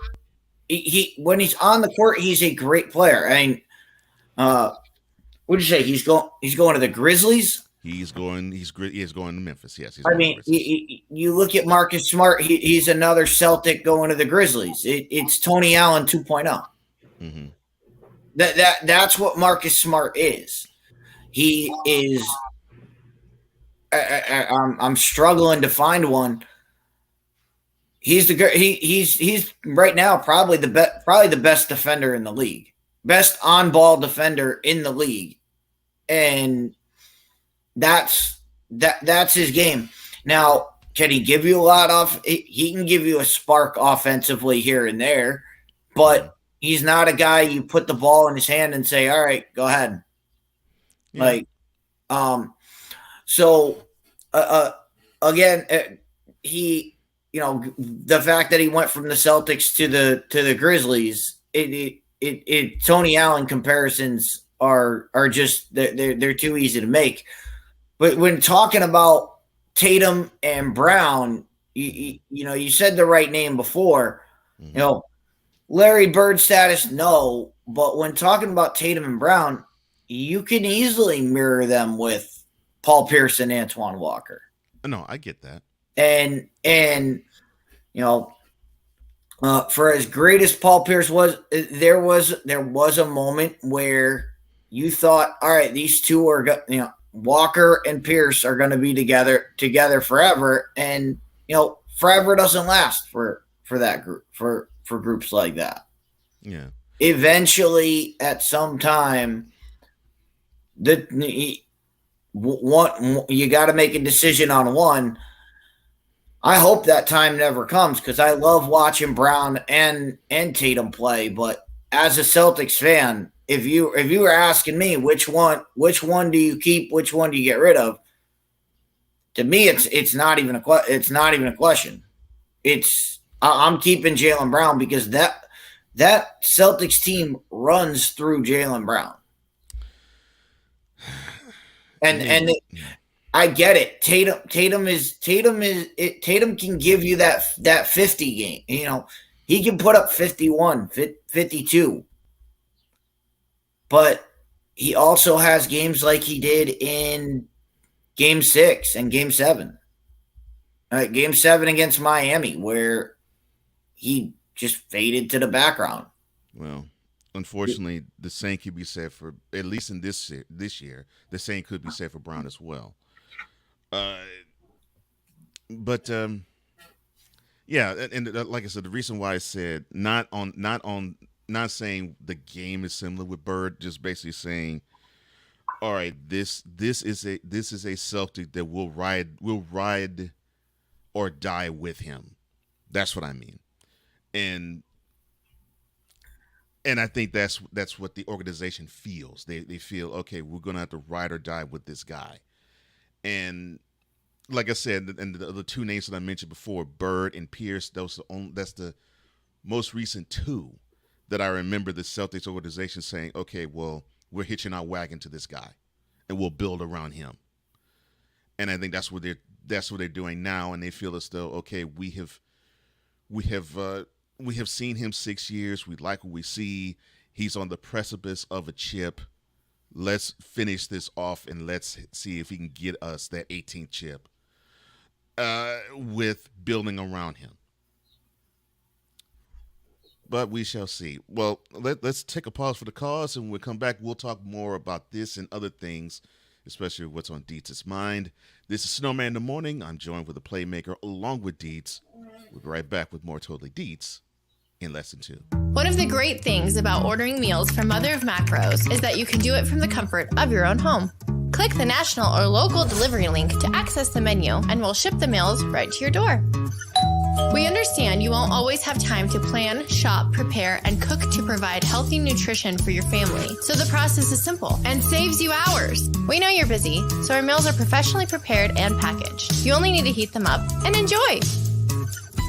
S13: When he's on the court, he's a great player. I mean, what'd you say? He's going to the Grizzlies.
S4: He's going to Memphis. Yes.
S13: You look at Marcus Smart. He's another Celtic going to the Grizzlies. It's Tony Allen 2.0.
S4: Mm-hmm.
S13: That's what Marcus Smart is. He is. I'm struggling to find one. He's right now probably the best defender in the league, best on-ball defender in the league, and that's his game. Now, can he give you a lot off? He can give you a spark offensively here and there, but he's not a guy you put the ball in his hand and say, all right, go ahead. Yeah. Again, he, the fact that he went from the Celtics to the Grizzlies, Tony Allen comparisons are just they're too easy to make. But when talking about Tatum and Brown, you said the right name before. Mm-hmm. Larry Bird status, no. But when talking about Tatum and Brown, you can easily mirror them with Paul Pierce and Antoine Walker.
S4: No, I get that.
S13: And for as great as Paul Pierce was, there was a moment where you thought, all right, these two are, Walker and Pierce are going to be together forever, and forever doesn't last for that group for groups like that.
S4: Yeah.
S13: Eventually, at some time, you got to make a decision on one. I hope that time never comes because I love watching Brown and Tatum play. But as a Celtics fan, if you were asking me which one do you keep, which one do you get rid of, to me it's not even a question. I'm keeping Jaylen Brown because that Celtics team runs through Jaylen Brown. And I get it. Tatum can give you that 50 game. He can put up 51, 52. But he also has games like he did in Game 6 and Game 7. Game 7 against Miami, where he just faded to the background.
S4: Well, unfortunately, the same could be said for, at least in this year, the same could be said for Brown as well. Yeah, and like I said, the reason why I said not saying the game is similar with Bird, just basically saying, all right, this is a Celtic that will ride or die with him. That's what I mean, and I think that's what the organization feels. They feel, okay, we're gonna have to ride or die with this guy. And like I said, and the two names that I mentioned before, Bird and Pierce, that's the most recent two that I remember the Celtics organization saying, okay, well, we're hitching our wagon to this guy and we'll build around him. And I think that's what they're doing now, and they feel as though, okay, we have seen him 6 years. We like what we see. He's on the precipice of a chip. Let's finish this off and let's see if he can get us that 18th chip with building around him. But we shall see. Well, let's take a pause for the cause, and when we come back, we'll talk more about this and other things, especially what's on Dietz' mind. This is Snowman in the Morning. I'm joined with the Playmaker along with Dietz. We'll be right back with more Totally Dietz in Lesson 2.
S14: One of the great things about ordering meals from Mother of Macros is that you can do it from the comfort of your own home. Click the national or local delivery link to access the menu, and we'll ship the meals right to your door. We understand you won't always have time to plan, shop, prepare, and cook to provide healthy nutrition for your family, so the process is simple and saves you hours. We know you're busy, so our meals are professionally prepared and packaged. You only need to heat them up and enjoy.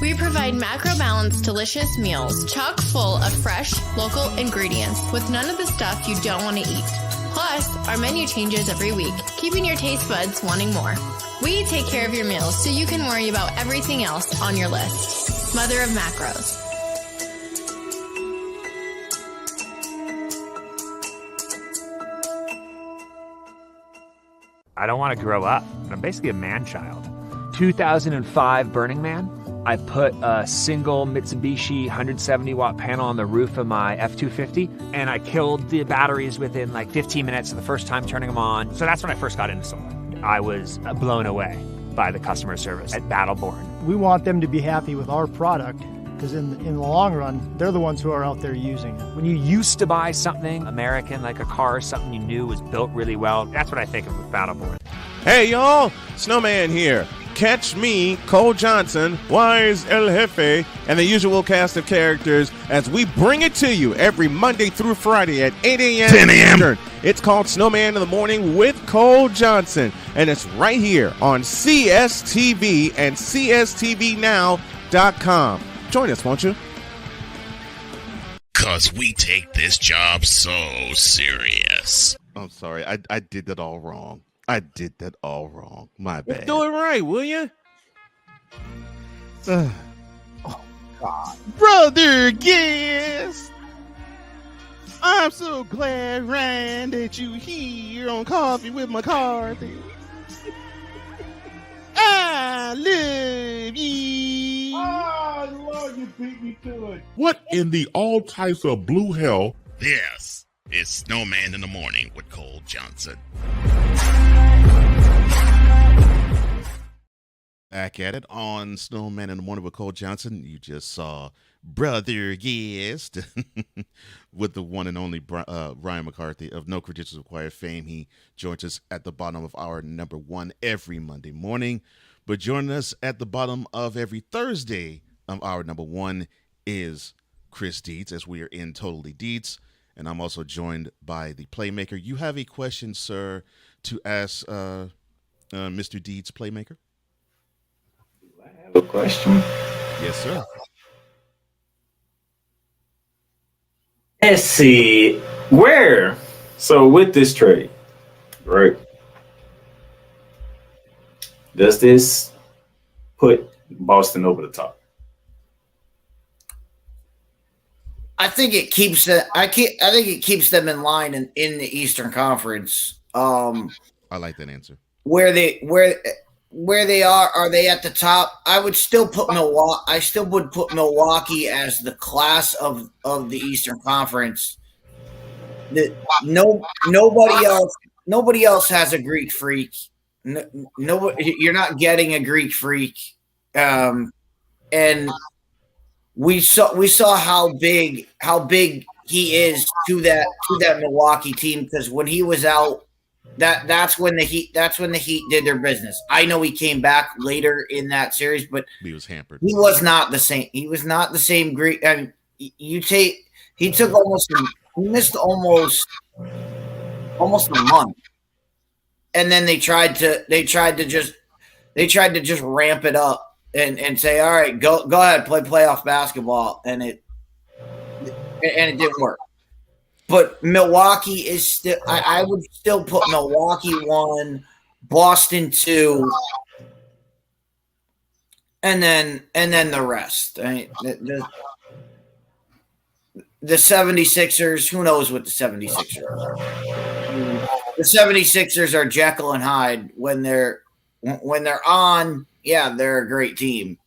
S14: We provide macro-balanced, delicious meals chock full of fresh, local ingredients with none of the stuff you don't want to eat. Plus, our menu changes every week, keeping your taste buds wanting more. We take care of your meals so you can worry about everything else on your list. Mother of Macros.
S15: I don't want to grow up. I'm basically a man-child. 2005 Burning Man. I put a single Mitsubishi 170-watt panel on the roof of my F-250, and I killed the batteries within like 15 minutes of the first time turning them on. So that's when I first got into solar. I was blown away by the customer service at Battleborn.
S8: We want them to be happy with our product because in the long run, they're the ones who are out there using it.
S15: When you used to buy something American, like a car, something you knew was built really well, that's what I think of with Battleborn.
S1: Hey, y'all, Snowman here. catch me, Cole Johnson, Wise El Jefe, and the usual cast of characters as we bring it to you every Monday through Friday at 8 a.m.
S11: 10 a.m.
S1: Eastern. It's called Snowman in the Morning with Cole Johnson, and it's right here on CSTV and CSTVnow.com. Join us, won't you?
S10: 'Cause we take this job so serious.
S4: I'm sorry. I did that all wrong. I did that all wrong. My bad.
S1: Do it right, will you?
S4: Oh, God. Brother guest, I'm so glad, Ryan, that you here on Coffee with McCarthy. I love you.
S6: Oh, Lord, you beat me to it. What in the all types of blue hell?
S10: Yes, it's Snowman in the Morning with Cole Johnson.
S4: Back at it on Snowman in the Morning with Cole Johnson. You just saw Brother Guest with the one and only Ryan McCarthy of No Credentials Required fame. He joins us at the bottom of our number one every Monday morning. But joining us at the bottom of every Thursday of our number one is Chris Dietz, as we are in Totally Dietz. And I'm also joined by the Playmaker. You have a question, sir, to ask Mr. Dietz, Playmaker?
S7: I have a question.
S4: Yes, sir.
S7: Let's see. Where? So with this trade, right? Does this put Boston over the top?
S13: I think it keeps them. I think it keeps them in line in the Eastern Conference.
S4: I like that answer.
S13: Where they are they at the top? I would still put Milwaukee. I still would put Milwaukee as the class of the Eastern Conference. Nobody else has a Greek freak. Nobody, you're not getting a Greek freak. And we saw how big he is to that Milwaukee team, because when he was out, that's when the Heat did their business. I know he came back later in that series, but
S4: he was hampered.
S13: He was not the same. He was not the same Greek. I mean, he missed almost a month, and then they tried to just ramp it up and say, all right, go ahead, play playoff basketball, and it didn't work. But Milwaukee is still. I would still put Milwaukee 1, Boston 2, and then the rest. I mean, the 76ers. Who knows what the 76ers are? The 76ers are Jekyll and Hyde when they're on. Yeah, they're a great team,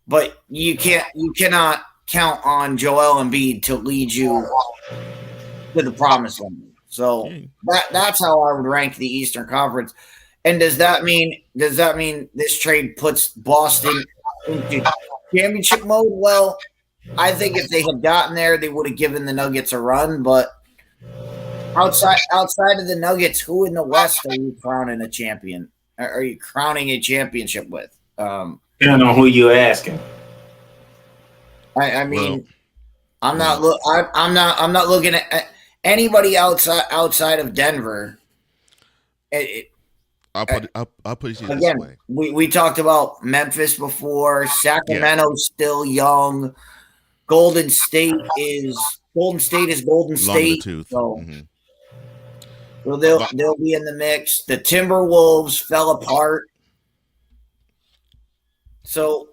S13: but you cannot count on Joel Embiid to lead you to the promised land. So that's how I would rank the Eastern Conference. And does that mean this trade puts Boston into championship mode? Well, I think if they had gotten there, they would have given the Nuggets a run. But outside of the Nuggets, who in the West are you crowning a champion? Are you crowning a championship with?
S7: Depending on who you're asking.
S13: I mean, I'm not looking at anybody outside of Denver.
S4: I'll put it
S13: again,
S4: this way.
S13: We talked about Memphis before. Sacramento's still young. Golden State is Golden State.
S4: Long in the tooth.
S13: So they'll be in the mix. The Timberwolves fell apart. So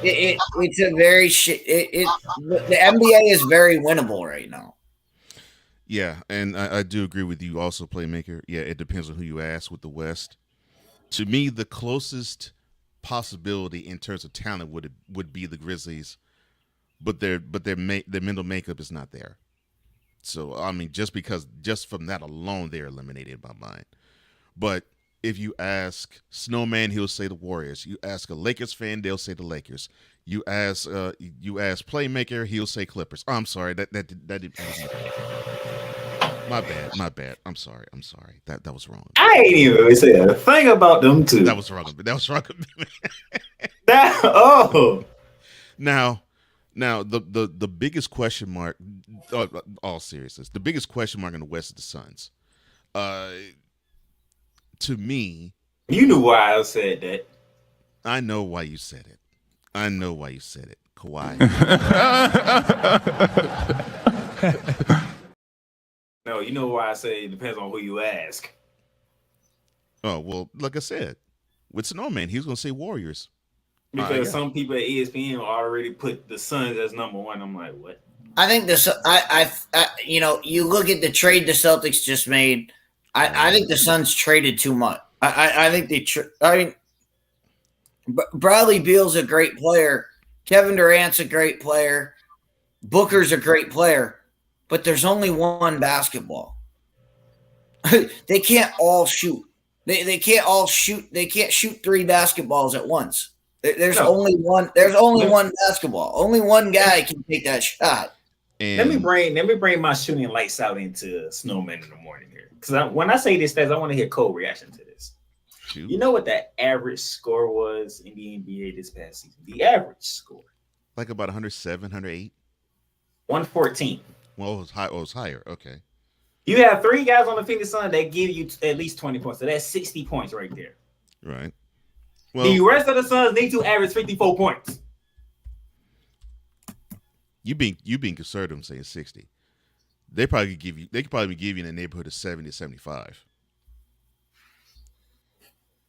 S13: it's a very the NBA is very winnable right now.
S4: Yeah, and I do agree with you also, Playmaker. Yeah, it depends on who you ask with the West. To me, the closest possibility in terms of talent would be the Grizzlies, but their mental makeup is not there. So I mean, just from that alone, they're eliminated in my mind. But if you ask Snowman, he'll say the Warriors. You ask a Lakers fan, they'll say the Lakers. You ask Playmaker, he'll say Clippers. Oh, I'm sorry, that didn't. My bad. I'm sorry. That was wrong.
S7: I ain't even say a thing about them two.
S4: That was wrong. Now the biggest question mark, all seriousness, the biggest question mark in the West is the Suns. To me,
S7: you knew why I said that.
S4: I know why you said it. Kawhi.
S7: No, you know why I say it depends on who you ask.
S4: Oh, well, like I said, with Snowman, he was going to say Warriors.
S7: Because some people at ESPN already put the Suns as number one. I'm like, what?
S13: I think you look at the trade the Celtics just made. I think the Suns traded too much. I think Bradley Beal's a great player. Kevin Durant's a great player. Booker's a great player. But there's only one basketball. They can't all shoot. They can't all shoot. They can't shoot 3 basketballs at once. There's only one. There's only one basketball. Only one guy can take that shot.
S7: And let me bring my shooting lights out into Snowman in the morning here. Because when I say this, I want to hear Cole's reaction to this. Shoot. You know what the average score was in the NBA this past season? The average score,
S4: like about 107, 108,
S7: 114.
S4: Well, it was high. Oh, it was higher. Okay.
S7: You have 3 guys on the Phoenix Suns that give you at least 20 points. So that's 60 points right there.
S4: Right. Well,
S7: the rest of the Suns need to average 54 points.
S4: You being conservative saying 60. They could probably give you in the neighborhood of 70 to 75.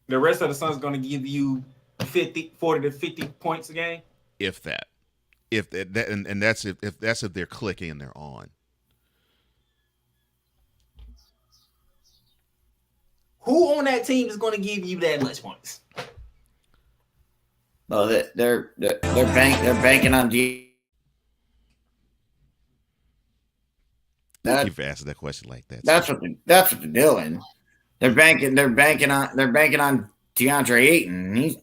S7: The rest of the Suns going to give you 40 to 50 points a game.
S4: If that. And that's if they're clicking and they're on.
S7: Who on that team is going to give you that much points?
S13: Well, they're banking on
S4: You've asked that question like that.
S13: That's what they're doing. They're banking on DeAndre Ayton. He's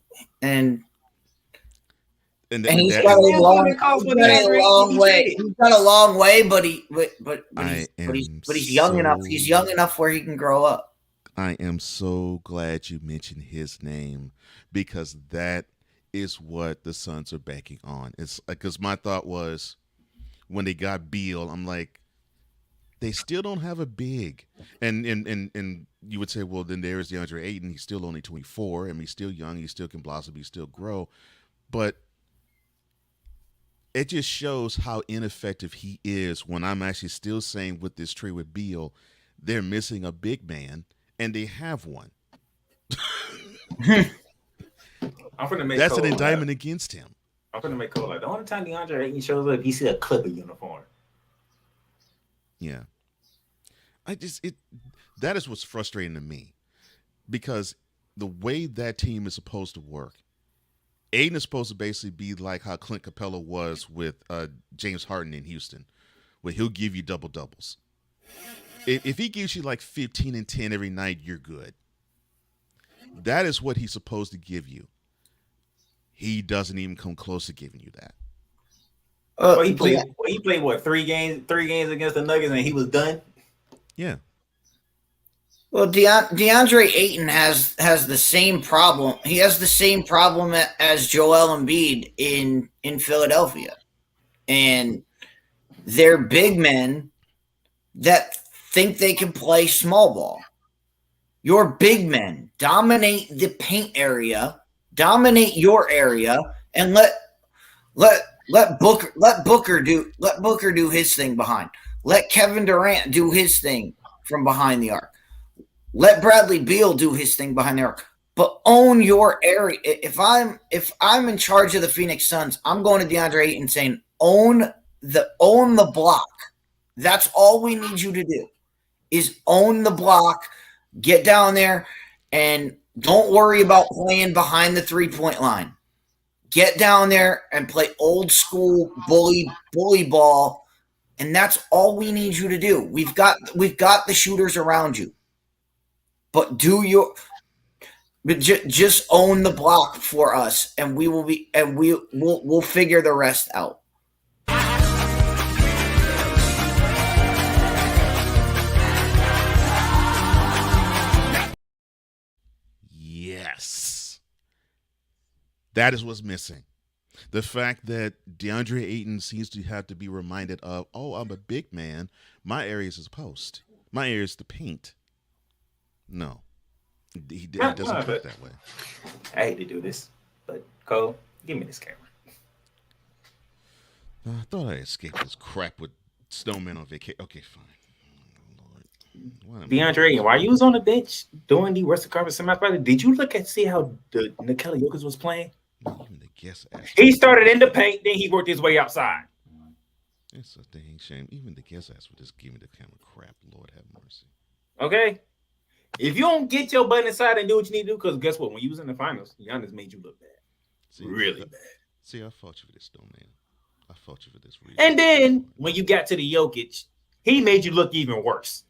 S13: got a long way. He's got a long way, but he's young enough. He's young enough where he can grow up.
S4: I am so glad you mentioned his name because that is what the Suns are banking on. It's because my thought was when they got Beal, I'm like, they still don't have a big. And you would say, well, then there's DeAndre Ayton. He's still only 24. I mean, he's still young. He still can blossom. He still grow. But it just shows how ineffective he is when I'm actually still saying with this trade with Beal, they're missing a big man, and they have one. That's an indictment against him.
S7: I'm going to make Cole like, the only time DeAndre Ayton shows up, he see a Clipper uniform.
S4: Yeah. That is what's frustrating to me because the way that team is supposed to work, Aiden is supposed to basically be like how Clint Capella was with James Harden in Houston, where he'll give you double-doubles. If he gives you like 15 and 10 every night, you're good. That is what he's supposed to give you. He doesn't even come close to giving you that.
S7: He played what, 3 games against the Nuggets and he was done?
S4: Yeah.
S13: Well, DeAndre Ayton has the same problem. He has the same problem as Joel Embiid in Philadelphia. And they're big men that think they can play small ball. Your big men dominate the paint area, dominate your area, and let Booker do his thing behind. Let Kevin Durant do his thing from behind the arc. Let Bradley Beal do his thing behind the arc. But own your area. If I'm in charge of the Phoenix Suns, I'm going to DeAndre Ayton saying, own the block. That's all we need you to do is own the block, get down there, and don't worry about playing behind the 3-point line. Get down there and play old school bully ball, and that's all we need you to do. We've got the shooters around you, but just own the block for us, and we'll figure the rest out.
S4: That is what's missing. The fact that DeAndre Ayton seems to have to be reminded of, oh, I'm a big man. My area is his post. My area is the paint. No. He doesn't play that way.
S7: I hate to do this, but Cole, give me this camera.
S4: I thought I escaped this crap with Snowman on vacation. Okay, fine. Lord.
S7: DeAndre Ayton, while you was on the bench doing the Western Conference semifinal, did you look at see how the Nikola Jokic was playing?
S4: Even the guess.
S7: He started in the paint, then he worked his way outside.
S4: It's a dang shame. Even the guess ass would just give me the camera crap. Lord have mercy.
S7: Okay? If you don't get your butt inside and do what you need to do, because guess what? When you was in the finals, Giannis made you look bad. Really bad.
S4: See, I fought you for this, Snowman. I fought you for this reason.
S7: And then when you got to the Jokic, he made you look even worse.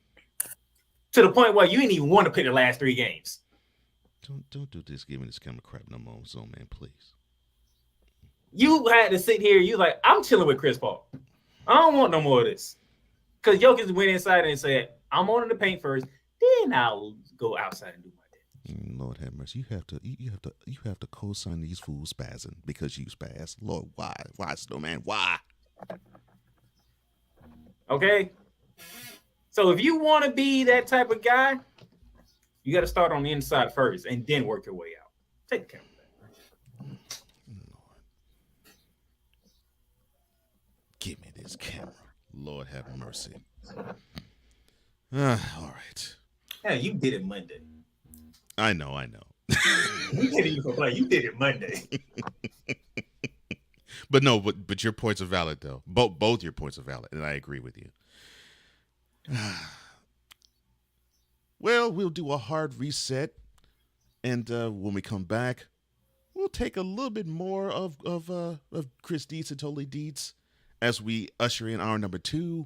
S7: To the point where you didn't even want to play the last 3 games.
S4: Don't do this. Give me this camera crap no more, Snowman, please.
S7: You had to sit here. You like, I'm chilling with Chris Paul. I don't want no more of this. Because Jokic went inside and said, I'm on in the paint first, then I'll go outside and do my thing.
S4: Lord have mercy. You have to co-sign these fools spazzing because you spaz. Lord, why? Why, Snowman? Why?
S7: Okay. So if you want to be that type of guy, you got to start on the inside first and then work your way out. Take the camera back.
S4: Lord. Give me this camera. Lord have mercy. All right.
S7: Yeah, you did it Monday.
S4: I know.
S7: You didn't even play. You did it Monday.
S4: But your points are valid though. Both your points are valid, and I agree with you. Well, we'll do a hard reset, and when we come back, we'll take a little bit more of Chris Dietz and Totally Dietz as we usher in hour number 2.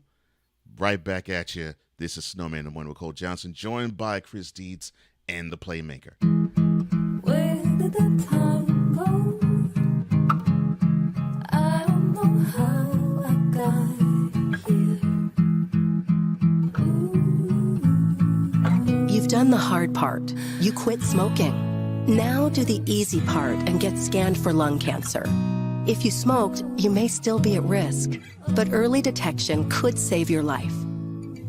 S4: Right back at you. This is Snowman and One with Cole Johnson, joined by Chris Dietz and the Playmaker.
S16: Where did the time go? I don't know how I got here.
S17: You've done the hard part. You quit smoking. Now do the easy part and get scanned for lung cancer. If you smoked, you may still be at risk, but early detection could save your life.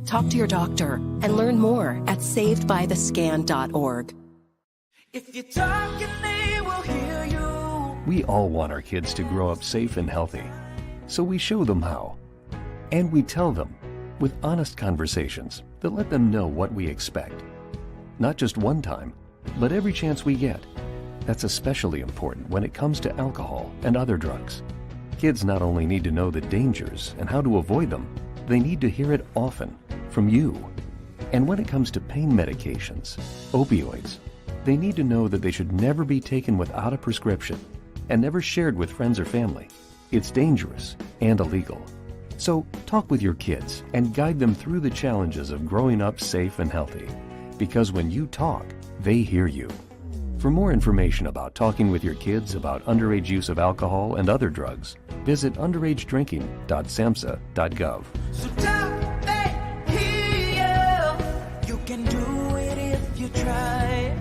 S17: Talk to your doctor and learn more at savedbythescan.org.
S16: If you talk and they will hear you.
S18: We all want our kids to grow up safe and healthy, so we show them how. And we tell them with honest conversations that let them know what we expect. Not just one time, but every chance we get. That's especially important when it comes to alcohol and other drugs. Kids not only need to know the dangers and how to avoid them, they need to hear it often from you. And when it comes to pain medications, opioids, they need to know that they should never be taken without a prescription and never shared with friends or family. It's dangerous and illegal. So talk with your kids and guide them through the challenges of growing up safe and healthy. Because when you talk, they hear you. For more information about talking with your kids about underage use of alcohol and other drugs, visit underagedrinking.samhsa.gov.
S16: So talk, they hear you. You can do it if you try.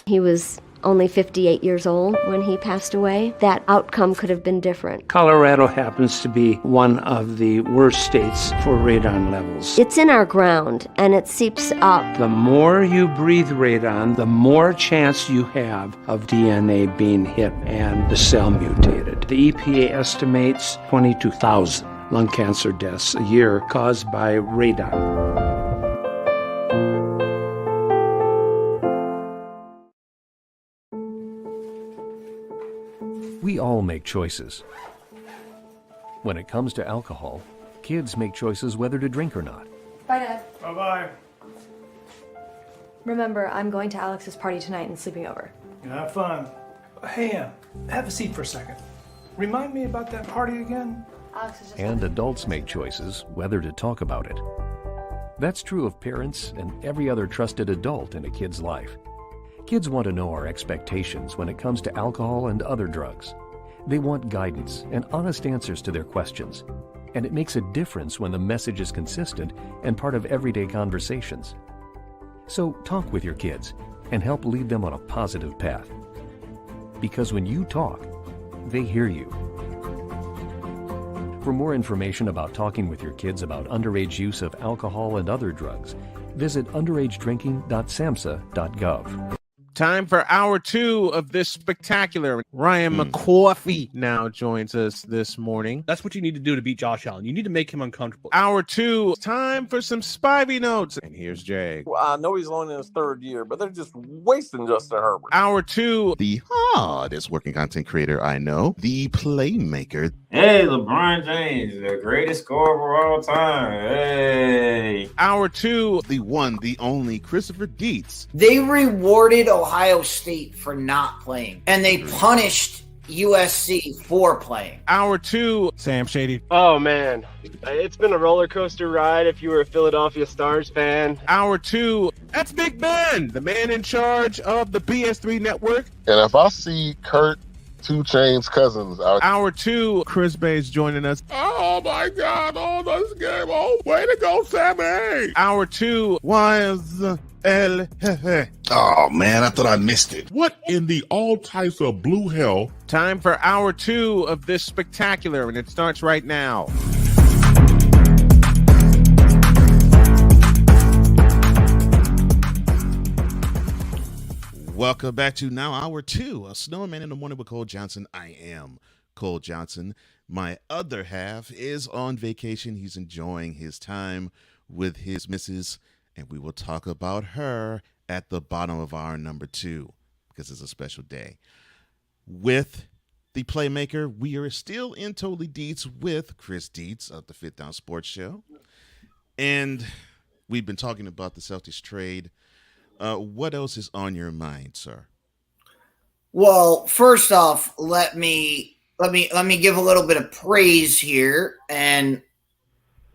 S19: He was only 58 years old when he passed away. That outcome could have been different.
S20: Colorado happens to be one of the worst states for radon levels.
S19: It's in our ground, and it seeps up.
S20: The more you breathe radon, the more chance you have of DNA being hit and the cell mutated. The EPA estimates 22,000 lung cancer deaths a year caused by radon.
S18: We all make choices. When it comes to alcohol, kids make choices whether to drink or not.
S21: Bye, Dad.
S5: Bye-bye.
S21: Remember, I'm going to Alex's party tonight and sleeping over.
S5: Have fun. Hey, have a seat for a second. Remind me about that party again?
S21: Alex is just...
S18: And adults make choices whether to talk about it. That's true of parents and every other trusted adult in a kid's life. Kids want to know our expectations when it comes to alcohol and other drugs. They want guidance and honest answers to their questions. And it makes a difference when the message is consistent and part of everyday conversations. So talk with your kids and help lead them on a positive path. Because when you talk, they hear you. For more information about talking with your kids about underage use of alcohol and other drugs, visit underagedrinking.samhsa.gov.
S1: Time for hour 2 of this spectacular. Ryan McCoffey now joins us this morning.
S3: That's what you need to do to beat Josh Allen. You need to make him uncomfortable.
S1: Hour 2, time for some Spivey notes. And here's Jay.
S22: Well, I know he's only in his 3rd year, but they're just wasting Justin Herbert.
S1: Hour 2.
S4: The hardest working content creator I know, the Playmaker.
S7: Hey, LeBron James, the greatest scorer of all time. Hey.
S1: Hour 2.
S4: The one, the only Christopher Dietz.
S13: They rewarded Ohio State for not playing, and they punished USC for playing.
S1: Hour 2. Sam Shady.
S23: Oh, man. It's been a roller coaster ride if you were a Philadelphia Stars fan.
S1: Hour 2. That's Big Ben, the man in charge of the BS3 network.
S6: And if I see Kurt 2 Chainz Cousins out.
S1: Hour 2, Chris Bay's joining us.
S6: Oh my God! Oh, this game! Oh, way to go, Sammy!
S1: Hour 2, was El Jefe.
S11: Oh man, I thought I missed it.
S6: What in the all types of blue hell?
S1: Time for hour 2 of this spectacular, and it starts right now.
S4: Welcome back to now hour 2 of Snowman in the Morning with Cole Johnson. I am Cole Johnson. My other half is on vacation. He's enjoying his time with his missus, and we will talk about her at the bottom of our number 2 because it's a special day. With the Playmaker, we are still in Totally Deets with Chris Dietz of the Fifth Down Sports Show. And we've been talking about the Celtics trade. What else is on your mind, sir?
S13: Well, first off, let me give a little bit of praise here. And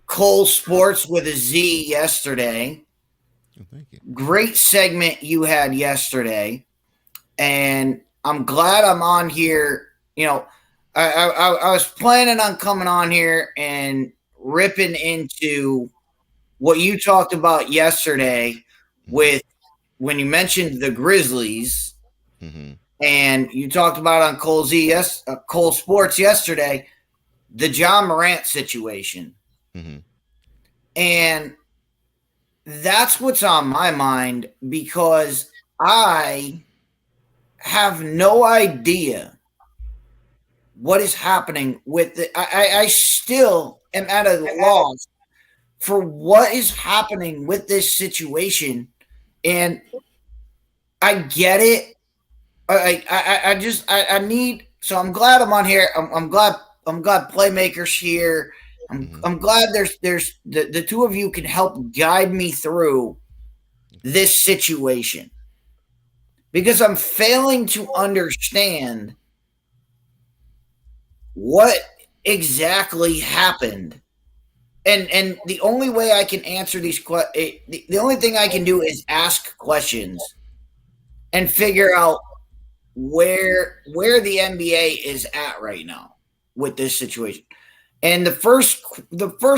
S13: Cole Sports with a Z yesterday.
S4: Oh, thank you.
S13: Great segment you had yesterday, and I'm glad I'm on here. You know, I was planning on coming on here and ripping into what you talked about yesterday with when you mentioned the Grizzlies, and you talked about on Cole Sports yesterday, the John Morant situation. And that's what's on my mind because I have no idea what is happening with it. I still am at a loss for what is happening with this situation. And I get it. I need. So I'm glad I'm on here. I'm glad Playmaker's here. I'm glad there's the two of you can help guide me through this situation because I'm failing to understand what exactly happened. And the only way I can answer these the only thing I can do is ask questions and figure out where the NBA is at right now with this situation. And the first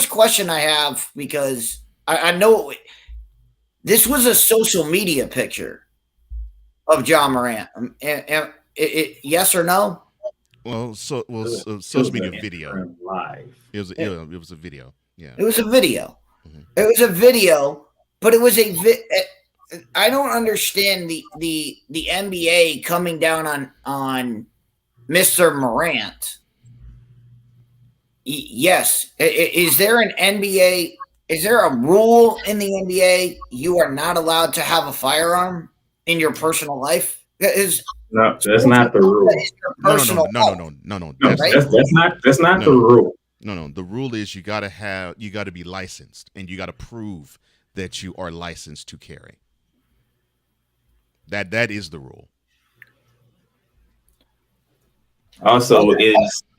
S13: question I have, because I know this was a social media picture of John Morant. Yes or no?
S4: Well, social media video.
S7: Live.
S4: It was a video. Yeah.
S13: It was a video. It was a video, but it was I don't understand the NBA coming down on Mr. Morant. Yes. Is there an NBA? Is there a rule in the NBA you are not allowed to have a firearm in your personal life?
S7: No, that's not the rule.
S4: No.
S7: That's not
S4: No.
S7: the rule.
S4: No. The rule is you got to be licensed, and you got to prove that you are licensed to carry. That is the rule.
S7: Also,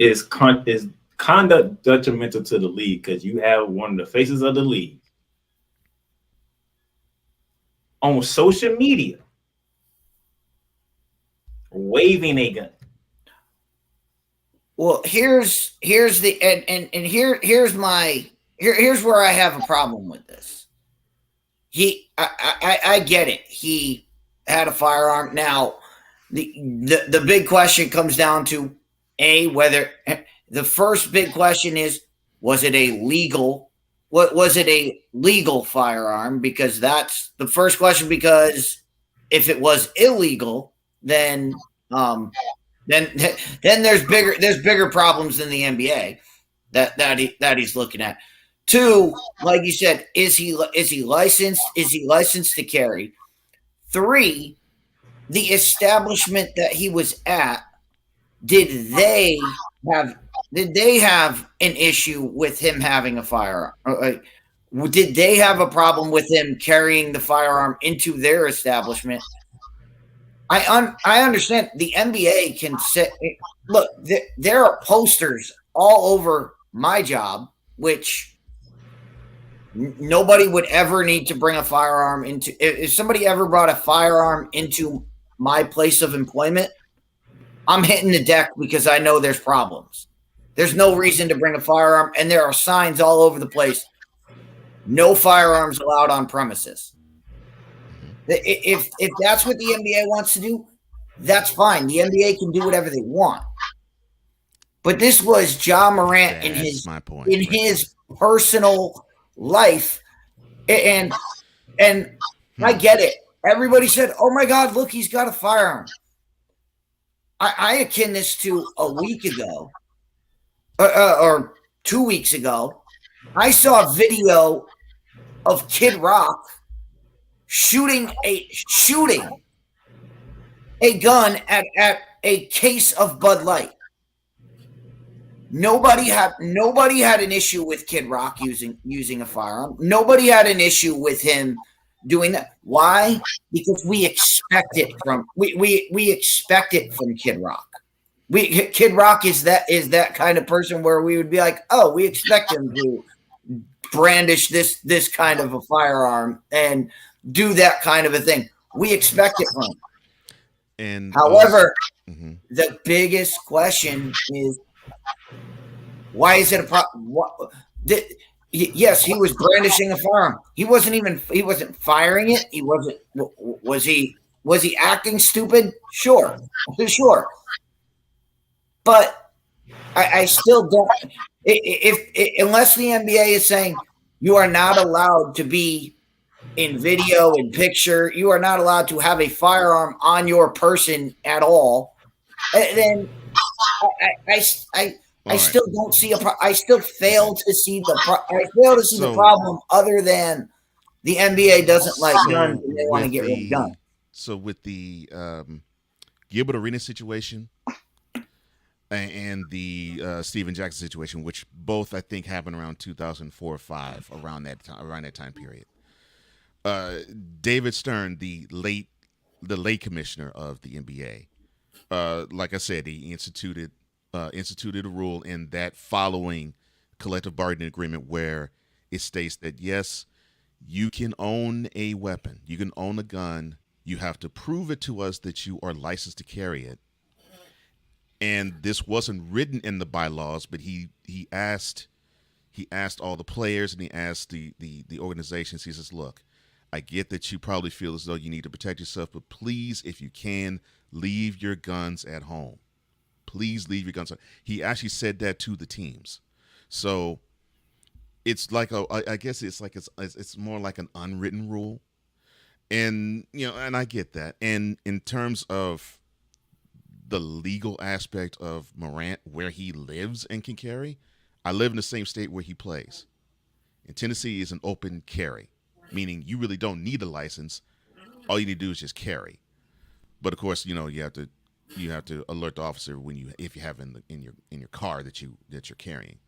S7: is conduct detrimental to the league because you have one of the faces of the league on social media waving a gun.
S13: Well, here's where I have a problem with this. I get it. He had a firearm. Now, the big question comes down to whether the first big question is, was it a legal? What was it a legal firearm? Because that's the first question. Because if it was illegal, then there's bigger problems than the NBA that he's looking at. Two, like you said, is he licensed? Is he licensed to carry? Three, the establishment that he was at, did they have an issue with him having a firearm? Did they have a problem with him carrying the firearm into their establishment? I understand the NBA can say, look, there are posters all over my job, which nobody would ever need to bring a firearm into. If somebody ever brought a firearm into my place of employment, I'm hitting the deck because I know there's problems. There's no reason to bring a firearm, and there are signs all over the place. No firearms allowed on premises. If that's what the NBA wants to do, that's fine. The NBA can do whatever they want. But this was Ja Morant in his personal life, and I get it. Everybody said, "Oh my God, look, he's got a firearm." I akin this to a week ago, or 2 weeks ago. I saw a video of Kid Rock shooting a gun at a case of Bud Light. Nobody had an issue with Kid Rock using a firearm. Nobody had an issue with him doing that. Why? Because we expect it from we expect it from Kid Rock. Kid Rock is that kind of person where we would be like, oh, we expect him to brandish this kind of a firearm and do that kind of a thing. We expect it from him.
S4: And
S13: however, the biggest question is, why is it a problem? Yes, he was brandishing a firearm. He wasn't firing it. He wasn't. Was he acting stupid? Sure. But I still don't. Unless the NBA is saying you are not allowed to be in video and picture, you are not allowed to have a firearm on your person at all, then I still don't see I still fail to see the problem, other than the NBA doesn't like guns and they want to get rid of guns.
S4: So with the Gilbert Arenas situation and the Steven Jackson situation, which both I think happened around 2004 or 5, around that time period. David Stern, the late commissioner of the NBA, like I said, he instituted a rule in that following collective bargaining agreement where it states that, yes, you can own a weapon, you can own a gun, you have to prove it to us that you are licensed to carry it. And this wasn't written in the bylaws, but he asked all the players and he asked the organizations. He says, look, I get that you probably feel as though you need to protect yourself, but please, if you can, leave your guns at home. Please leave your guns. He actually said that to the teams. So it's like I guess it's more like an unwritten rule. And and I get that. And in terms of the legal aspect of Morant, where he lives and can carry, I live in the same state where he plays. And Tennessee is an open carry, meaning you really don't need a license. All you need to do is just carry. But of course, you have to alert the officer if you have in your car that you're carrying.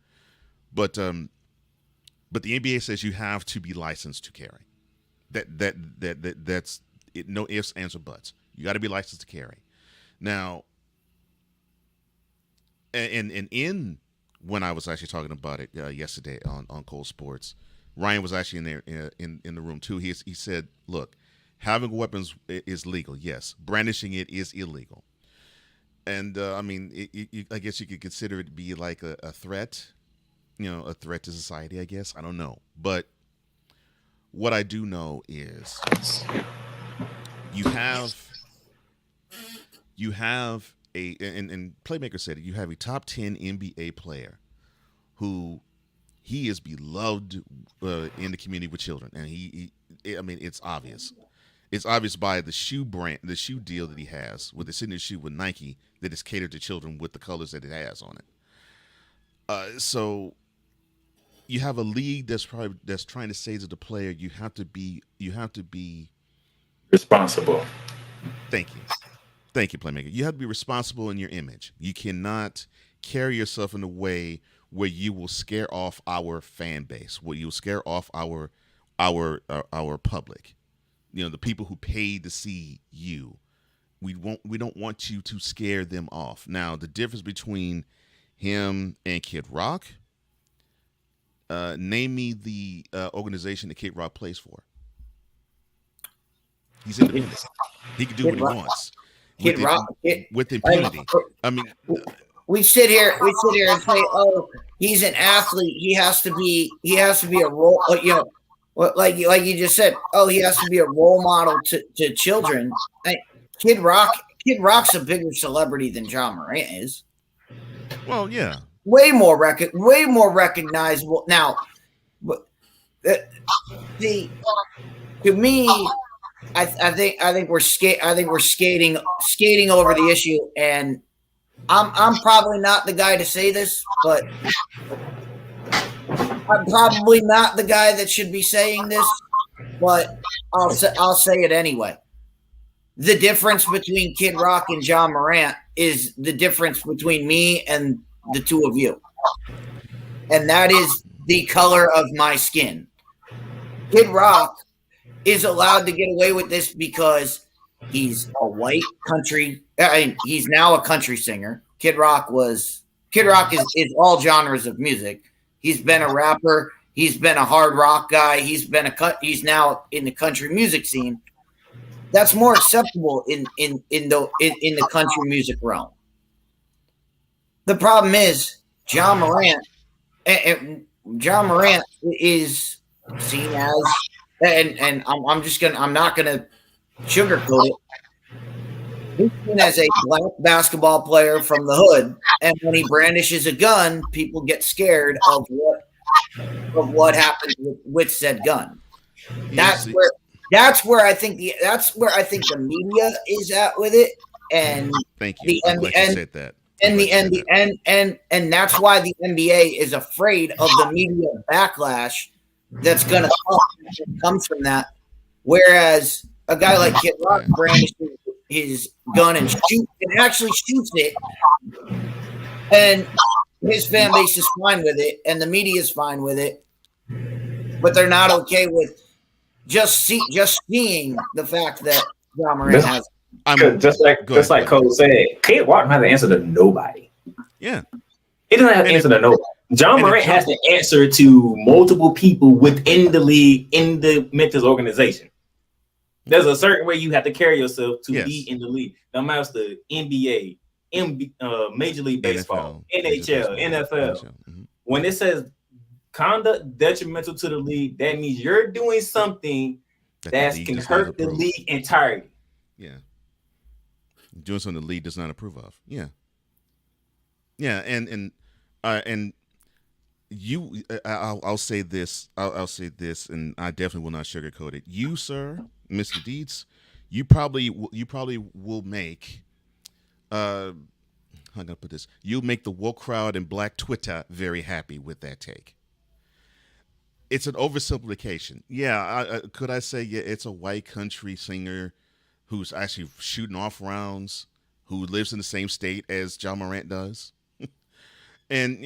S4: But the NBA says you have to be licensed to carry. That's it. No ifs, ands, or buts. You got to be licensed to carry. Now, and in when I was actually talking about it yesterday on Cole Sports, Ryan was actually in there in the room too. He said, "Look, having weapons is legal. Yes, brandishing it is illegal." And I mean, I guess you could consider it to be like a threat, a threat to society. I guess I don't know, but what I do know is you have You have and Playmaker said it, you have a top 10 NBA player who he is beloved in the community with children, and I mean, it's obvious. It's obvious by the shoe the shoe deal that he has with the signature shoe with Nike that is catered to children with the colors that it has on it. So you have a league that's trying to say to the player, you have to be
S7: responsible.
S4: Thank you, Playmaker. You have to be responsible in your image. You cannot carry yourself in a way where you will scare off our fan base, where you'll scare off our public. You know, the people who paid to see you. We don't want you to scare them off. Now, the difference between him and Kid Rock. Name me the organization that Kid Rock plays for. He's independent. He can do what he wants.
S13: Kid Rock
S4: with impunity. I mean,
S13: we sit here and say, "Oh, he's an athlete. He has to be a role." You know, like you just said. Oh, he has to be a role model to children. Kid Rock's a bigger celebrity than John Morant is.
S4: Well, yeah,
S13: way more recognizable now. But to me, I think we're skating over the issue, and I'm probably not the guy to say this, but I'm probably not the guy that should be saying this, but I'll say it anyway. The difference between Kid Rock and John Morant is the difference between me and the two of you, and that is the color of my skin. Kid Rock is allowed to get away with this because he's a white country. He's now a country singer. Kid Rock is all genres of music. He's been a rapper. He's been a hard rock guy. He's now in the country music scene. That's more acceptable in the country music realm. The problem is John Morant is seen as, and I'm not gonna sugarcoat it. He's seen as a black basketball player from the hood, and when he brandishes a gun, people get scared of what happens with said gun. That's where I think the media is at with it, and
S4: thank you. I'm glad you said that.
S13: And that's why the NBA is afraid of the media backlash that's going to come from that. Whereas a guy like Kid Rock brandishes his gun and actually shoots it, and his fan base is fine with it, and the media is fine with it, but they're not okay with just seeing the fact that John Morant has.
S7: Just like Cole said, Kid Rock has to answer to nobody.
S4: Yeah,
S7: he doesn't have to answer to nobody. John Morant has to answer to multiple people within the league, in the Memphis organization. There's a certain way you have to carry yourself to be in the league. No matter if it's the NBA, Major League Baseball, NHL, NFL. Mm-hmm. When it says conduct detrimental to the league, that means you're doing something that can hurt the league entirely.
S4: Yeah. Doing something the league does not approve of. Yeah. Yeah, and you, I'll say this. I'll say this, and I definitely will not sugarcoat it. You, sir, Mr. Dietz, you probably will make. How can I put this? You'll make the woke crowd and Black Twitter very happy with that take. It's an oversimplification. Yeah, could I say it's a white country singer who's actually shooting off rounds, who lives in the same state as John Morant does. And,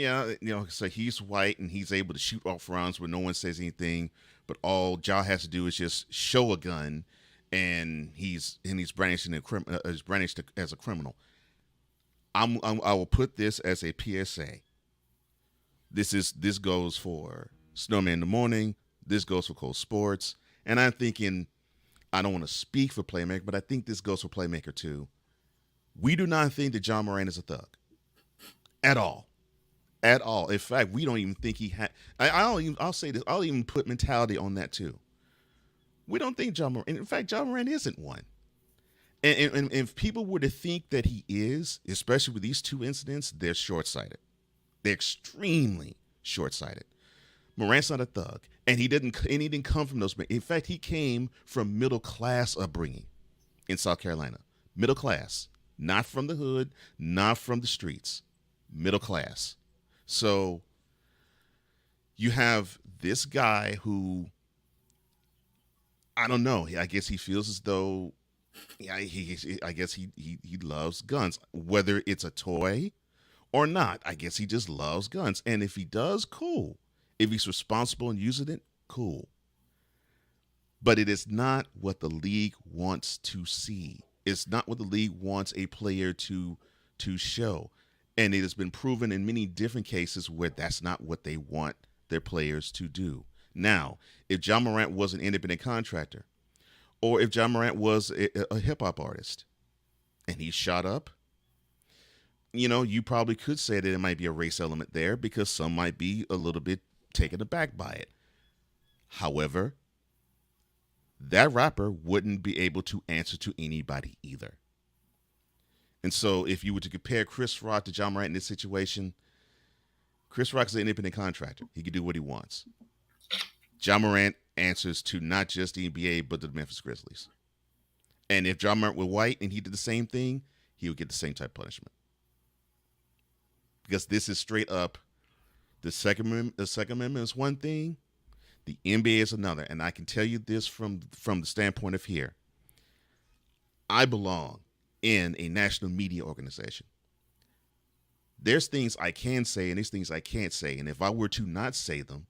S4: so he's white and he's able to shoot off rounds where no one says anything, but all Ja has to do is just show a gun, and he's brandished as a criminal. I will put this as a PSA. This goes for Snowman in the Morning. This goes for Cole Sports. And I'm thinking, I don't want to speak for Playmaker, but I think this goes for Playmaker too. We do not think that John Morant is a thug. At all. At all. In fact, we don't even think he had. I'll say this. I'll even put mentality on that too. We don't think John Morant. In fact, John Morant isn't one. And if people were to think that he is, especially with these two incidents, they're short-sighted. They're extremely short-sighted. Morant's not a thug, and he didn't come from those. In fact, he came from middle-class upbringing in South Carolina. Middle class, not from the hood, not from the streets. Middle class. So you have this guy who, I don't know. I guess he feels as though, I guess he loves guns, whether it's a toy or not. I guess he just loves guns, and if he does, cool. If he's responsible and using it, cool. But it is not what the league wants to see. It's not what the league wants a player to show, and it has been proven in many different cases where that's not what they want their players to do. Now, if Ja Morant was an independent contractor, or if Ja Morant was a hip hop artist, and he shot up, you probably could say that it might be a race element there because some might be a little bit taken aback by it. However, that rapper wouldn't be able to answer to anybody either. And so if you were to compare Chris Rock to Ja Morant in this situation, Chris Rock is an independent contractor. He can do what he wants. Ja Morant answers to not just the NBA, but the Memphis Grizzlies. And if Ja Morant were white and he did the same thing, he would get the same type of punishment. Because this is straight up, the Second Amendment is one thing, the NBA is another. And I can tell you this from the standpoint of here. I belong in a national media organization. There's things I can say and there's things I can't say. And if I were to not say them,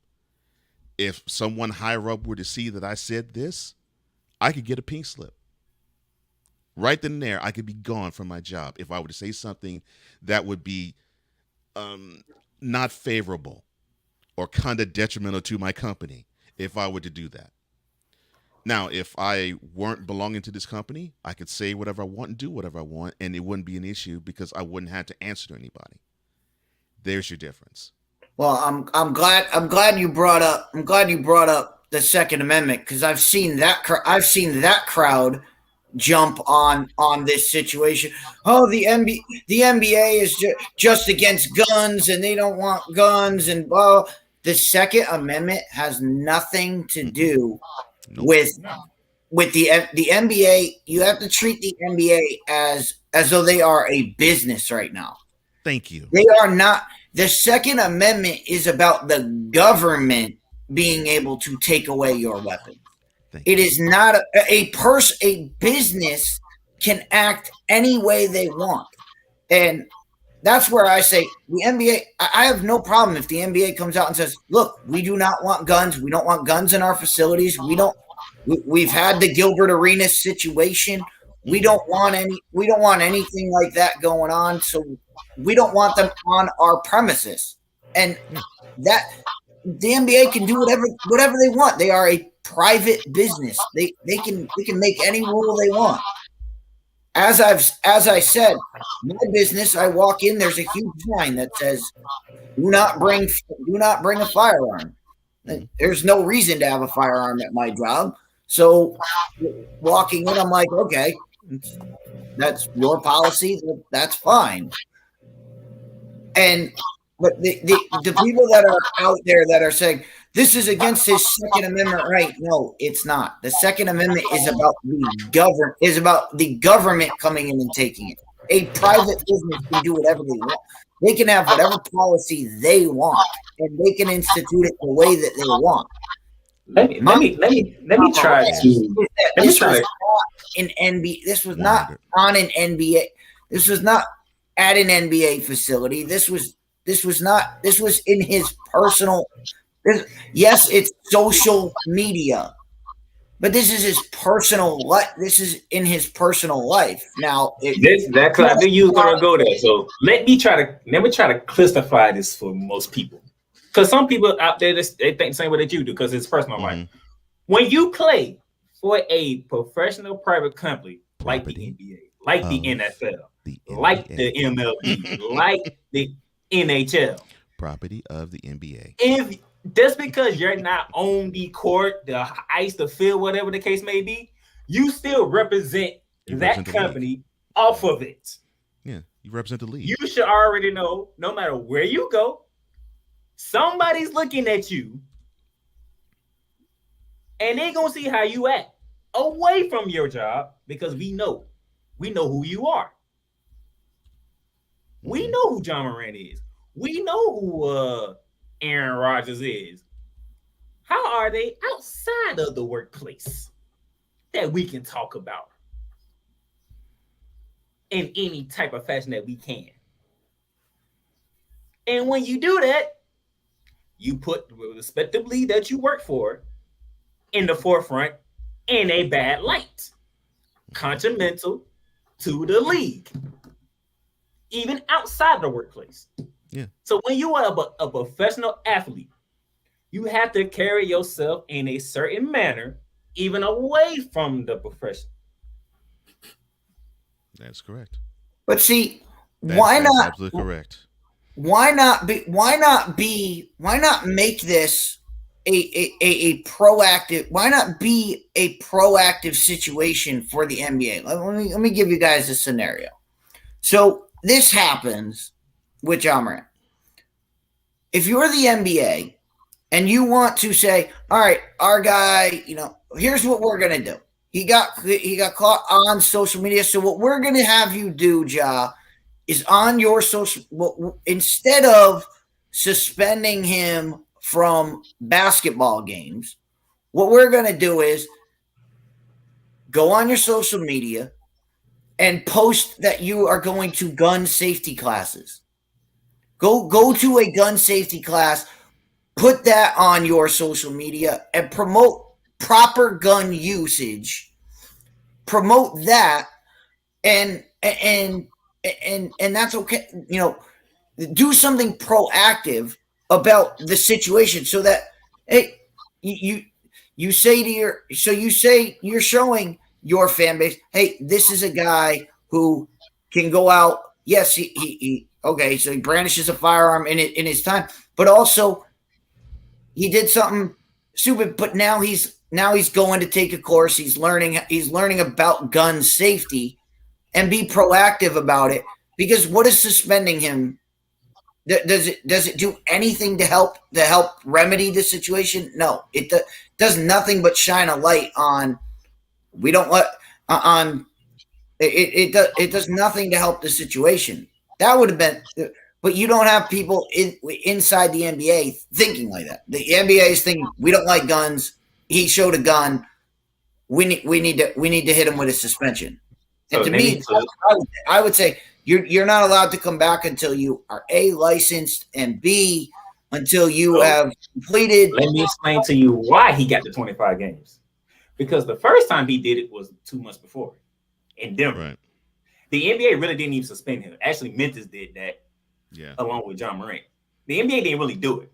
S4: if someone higher up were to see that I said this, I could get a pink slip. Right then and there, I could be gone from my job if I were to say something that would be not favorable or kind of detrimental to my company if I were to do that. Now, if I weren't belonging to this company, I could say whatever I want and do whatever I want, and it wouldn't be an issue because I wouldn't have to answer to anybody. There's your difference.
S13: Well, I'm glad you brought up the Second Amendment because I've seen that crowd jump on this situation. Oh, the NBA is just against guns and they don't want guns and the Second Amendment has nothing to do with the NBA. You have to treat the NBA as though they are a business right now.
S4: Thank you.
S13: They are not. The Second Amendment is about the government being able to take away your weapon. It is not a business can act any way they want. And that's where I say the NBA, I have no problem if the NBA comes out and says, look, we do not want guns. We don't want guns in our facilities. We've had the Gilbert Arenas situation. We don't want anything like that going on. So we don't want them on our premises. And that the NBA can do whatever they want. They are a private business. They can make any rule they want. As I said, my business, I walk in, there's a huge sign that says, do not bring a firearm. There's no reason to have a firearm at my job. So walking in, I'm like, okay, that's your policy. That's fine. But the people that are out there that are saying this is against his Second Amendment right, no, it's not. The Second Amendment is about the government coming in and taking it. A private business can do whatever they want. They can have whatever policy they want, and they can institute it the way that they want.
S7: Let me try to.
S13: This was not on an NBA. This was not at an NBA facility. This was in his personal. Yes, it's social media, but this is his personal life. This is in his personal life. Now,
S7: I knew you were gonna go there. So let me try to classify this for most people, because some people out there they think the same way that you do, because it's personal life. When you play for a professional private company like the NBA, like the NFL, like the MLB, like the NHL,
S4: property of the NBA.
S7: If just because you're not on the court, the ice, the field, whatever the case may be, you still represent that company off of it.
S4: Yeah, you represent the league.
S7: You should already know, no matter where you go, somebody's looking at you, and they're gonna see how you act away from your job because we know who you are. We know who John Moran is. We know who Aaron Rodgers is. How are they outside of the workplace that we can talk about in any type of fashion that we can? And when you do that, you put the respective league that you work for in the forefront in a bad light, contramental to the league, even outside the workplace.
S4: Yeah.
S7: So when you are a professional athlete, you have to carry yourself in a certain manner, even away from the profession.
S4: That's correct.
S13: But see,
S4: That's absolutely correct.
S13: Why not make this a proactive? Why not be a proactive situation for the NBA? Let me give you guys a scenario. So this happens with John Moran. If you're the NBA and you want to say, all right, our guy, here's what we're gonna do. He got caught on social media. So what we're gonna have you do, Ja, is on your social, instead of suspending him from basketball games, what we're going to do is go on your social media and post that you are going to gun safety classes. Go to a gun safety class, put that on your social media and promote proper gun usage. Promote that and that's okay. Do something proactive about the situation so that, hey, you say you're showing your fan base, hey, this is a guy who can go out. Yes, he okay, so he brandishes a firearm in his time, but also he did something stupid, but now he's going to take a course. He's learning about gun safety. And be proactive about it, because what is suspending him? Does it do anything to help remedy the situation? No, it does nothing but shine a light on. We don't let on. It does nothing to help the situation. That would have been, but you don't have people inside the NBA thinking like that. The NBA is thinking, we don't like guns. He showed a gun. We need to hit him with a suspension. And to me, I would say you're not allowed to come back until you are A, licensed, and B, until you have completed.
S7: Let me explain to you why he got the 25 games. Because the first time he did it was 2 months before in Denver.
S4: Right.
S7: The NBA really didn't even suspend him. Actually, Memphis did that along with John Morant. The NBA didn't really do it.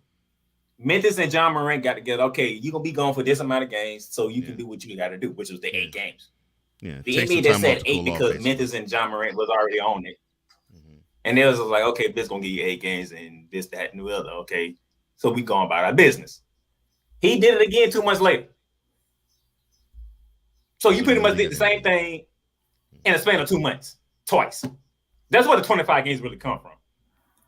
S7: Memphis and John Morant got together. Okay, you're going to be gone for this amount of games so you can do what you got to do, which was the 8 games.
S4: Yeah,
S7: the NBA that said 8 because Memphis and John Morant was already on it. Mm-hmm. And it was like, okay, this going to give you 8 games and this, that, and the other. Okay, so we going about our business. He did it again 2 months later. So you pretty much did the same thing in a span of 2 months, twice. That's where the 25 games really come from.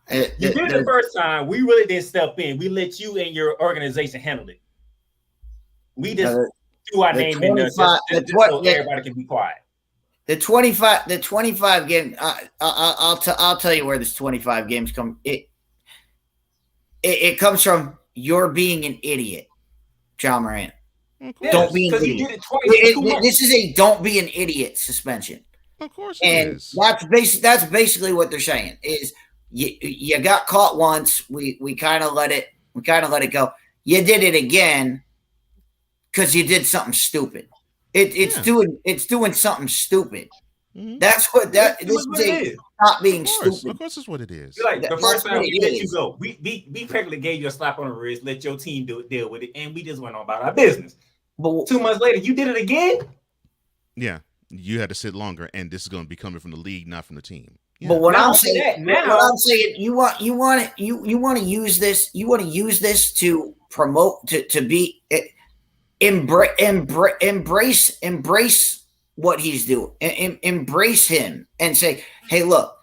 S7: You did it the first time. We really didn't step in. We let you and your organization handle it. We just threw our name in there just so everybody can be quiet.
S13: The 25 game. I'll tell you where this 25 games come. It comes from you're being an idiot, John Morant. Don't be an idiot. This is a don't be an idiot suspension.
S4: Of course,
S13: and
S4: is.
S13: That's basically what they're saying is you got caught once. We kind of let it go. You did it again because you did something stupid. It's doing something stupid. Mm-hmm. That's what this is. Not being stupid.
S4: Of course, that's what it is.
S7: Like the first time we let you go, we practically gave you a slap on the wrist, let your team deal with it, and we just went on about our business. But 2 months later, you did it again.
S4: Yeah, you had to sit longer, and this is going to be coming from the league, not from the team. Yeah.
S13: But what I'm saying, you want to use this. You want to use this to promote to be embrace what he's doing. Embrace him and say, "Hey, look,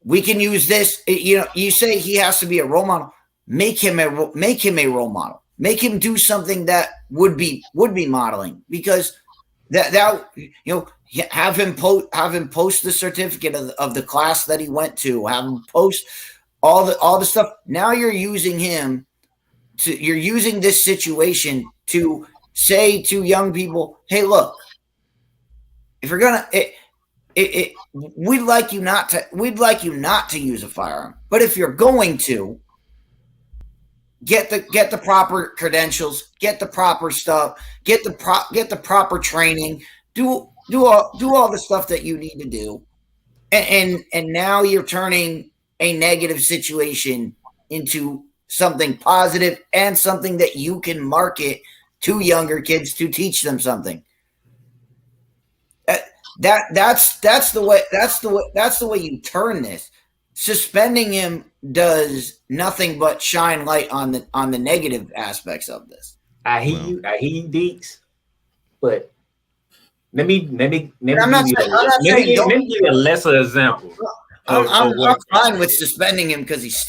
S13: we can use this." You say he has to be a role model. Make him a role model. Make him do something that would be modeling, because that have him post the certificate of the class that he went to. Have him post all the stuff. Now you're using this situation to say to young people, "Hey, look, if you're gonna, we'd like you not to use a firearm, but if you're going to, get the proper credentials, get the proper stuff, get the proper training, do all the stuff that you need to do." And now you're turning a negative situation into something positive and something that you can market to younger kids to teach them something. That's the way you turn this. Suspending him does nothing but shine light on the negative aspects of this.
S7: I hear you, Deeks. But let me give you a lesser example.
S13: I'm fine with suspending him because he's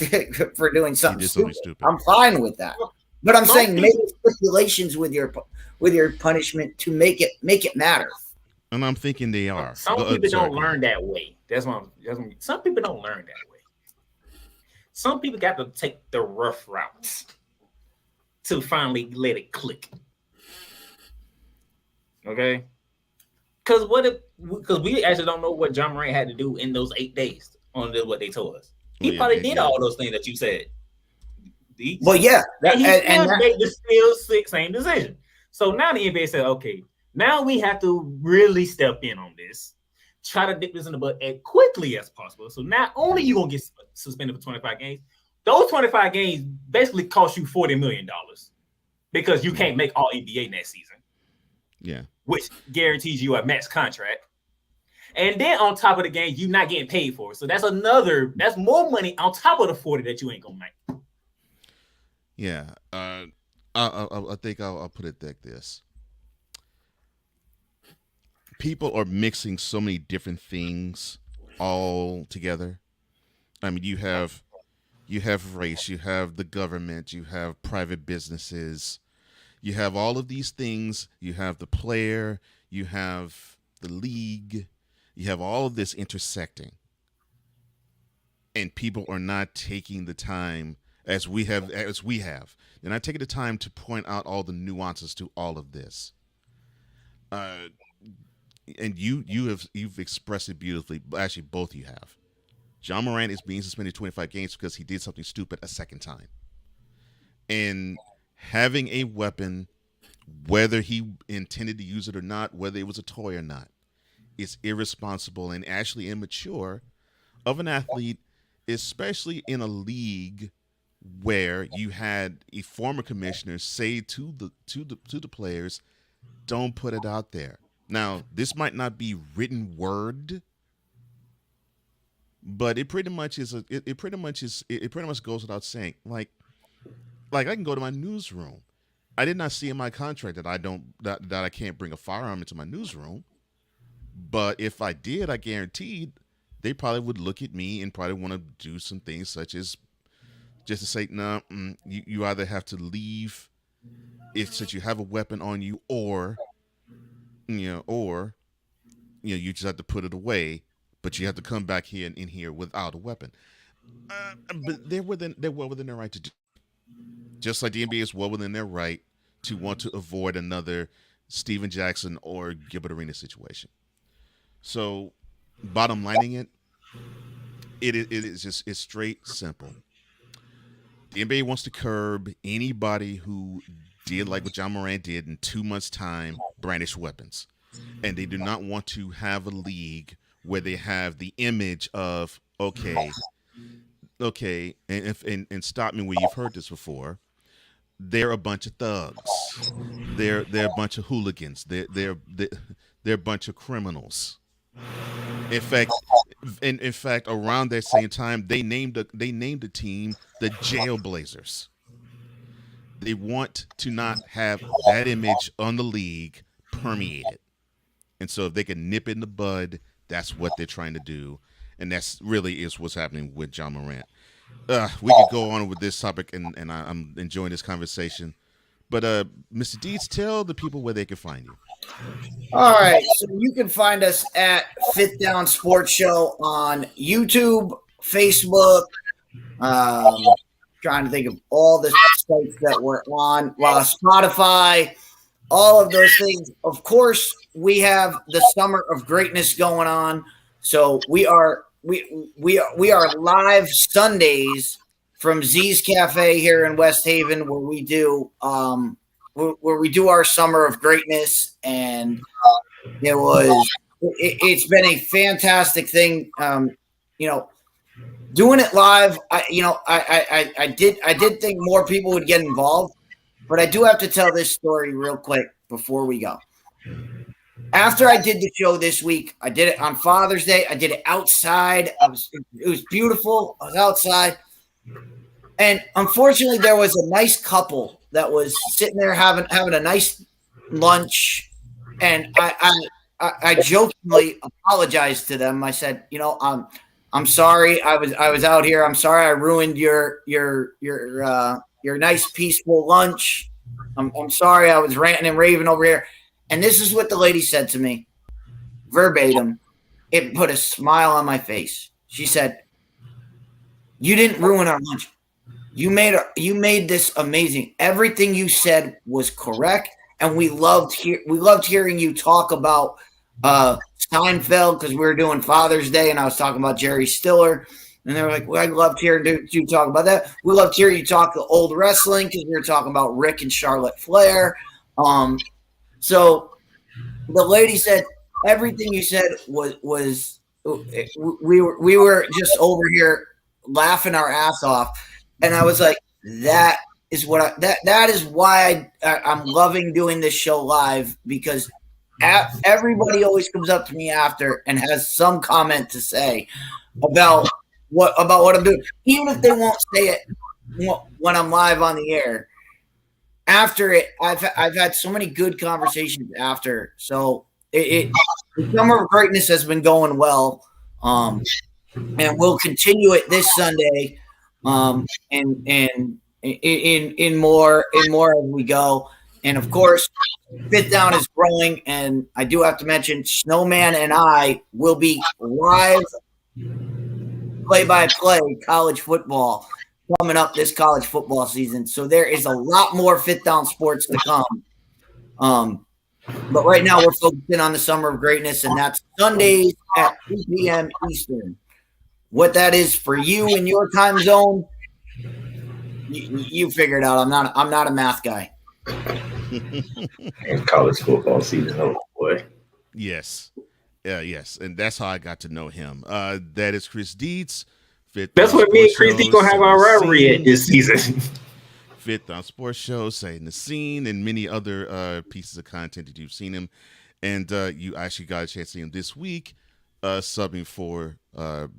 S13: for doing something stupid. I'm fine with that. But I'm saying make stipulations with your punishment to make it matter.
S4: And I'm thinking they are.
S7: Some people don't learn that way. Some people don't learn that way. Some people got to take the rough routes to finally let it click. Okay? Because we actually don't know what John Morant had to do in those 8 days on what they told us. He probably did all those things that you said.
S13: Well, yeah.
S7: He still made the same decision. So now the NBA said, okay, now we have to really step in on this. Try to dip this in the butt as quickly as possible. So not only you going to get suspended for 25 games, those 25 games basically cost you $40 million because you can't make all NBA next season.
S4: Yeah.
S7: Which guarantees you a max contract. And then on top of the game, you're not getting paid for it. So that's more money on top of the 40 that you ain't going to make.
S4: Yeah. I think I'll put it like this. People are mixing so many different things all together. I mean, you have race, you have the government, you have private businesses, you have all of these things, you have the player, you have the league, you have all of this intersecting. And people are not taking the time as we have. They're not taking the time to point out all the nuances to all of this. And you've expressed it beautifully. Actually, both you have. John Morant is being suspended 25 games because he did something stupid a second time. And having a weapon, whether he intended to use it or not, whether it was a toy or not, is irresponsible and actually immature of an athlete, especially in a league where you had a former commissioner say to the players, "Don't put it out there." Now, this might not be written word, but it pretty much goes without saying. Like I can go to my newsroom. I did not see in my contract that I can't bring a firearm into my newsroom. But if I did, I guaranteed they probably would look at me and probably want to do some things such as just to say, "No, you either have to leave since you have a weapon on you, or you just have to put it away, but you have to come back here in here without a weapon." But they're well within their right to do, just like the NBA is well within their right to want to avoid another Steven Jackson or Gilbert Arenas situation. So, bottom lining it's straight simple. The NBA wants to curb anybody who did like what John Morant did in 2 months' time, brandish weapons. And they do not want to have a league where they have the image of, okay, and stop me where you've heard this before. They're a bunch of thugs. They're a bunch of hooligans. They're a bunch of criminals. In fact, around that same time, they named the team the Jailblazers. They want to not have that image on the league permeated. And so if they can nip it in the bud, that's what they're trying to do. And that's really is what's happening with John Morant. We could go on with this topic, and I'm enjoying this conversation. But Mr. Deeds, tell the people where they can find you.
S13: All right, so you can find us at Fifth Down Sports Show on YouTube, Facebook. Trying to think of all the sites that we're on, Spotify, all of those things. Of course, we have the Summer of Greatness going on, so we are live Sundays from Z's Cafe here in West Haven, where we do our Summer of Greatness, and it's been a fantastic thing. Doing it live, I did think more people would get involved, but I do have to tell this story real quick before we go. After I did the show this week, I did it on Father's Day. I did it outside. It was beautiful. I was outside. And unfortunately, there was a nice couple that was sitting there having a nice lunch. And I jokingly apologized to them. I said, I'm sorry. I was out here. I'm sorry I ruined your nice peaceful lunch. I'm sorry I was ranting and raving over here. And this is what the lady said to me, verbatim. It put a smile on my face. She said, "You didn't ruin our lunch. You made this amazing. Everything you said was correct, and we loved hearing you talk about Seinfeld, because we were doing Father's Day, and I was talking about Jerry Stiller, and they were like, well, I loved hearing you talk about that. We loved hearing you talk the old wrestling, because we were talking about Rick and Charlotte Flair." So the lady said everything you said was we were just over here laughing our ass off, and I was like, that is why I'm loving doing this show live, because everybody always comes up to me after and has some comment to say about what I'm doing, even if they won't say it when I'm live on the air. After it, I've had so many good conversations after. So the Summer of Greatness has been going well, and we'll continue it this Sunday, and in more as we go. And of course, Fifth Down is growing, and I do have to mention Snowman and I will be live play-by-play college football coming up this college football season. So there is a lot more Fifth Down sports to come. But right now we're focusing on the Summer of Greatness, and that's Sundays at 2 p.m. Eastern. What that is for you in your time zone, you figure it out. I'm not a math guy.
S7: And college football season, oh boy.
S4: Yes. Yes. And that's how I got to know him. That is Chris Deeds.
S7: That's what me and Chris Deeds gonna have our rivalry at this season.
S4: Fifth Down Sports Show, Setting the Scene, and many other pieces of content that you've seen him. And you actually got a chance to see him this week, subbing for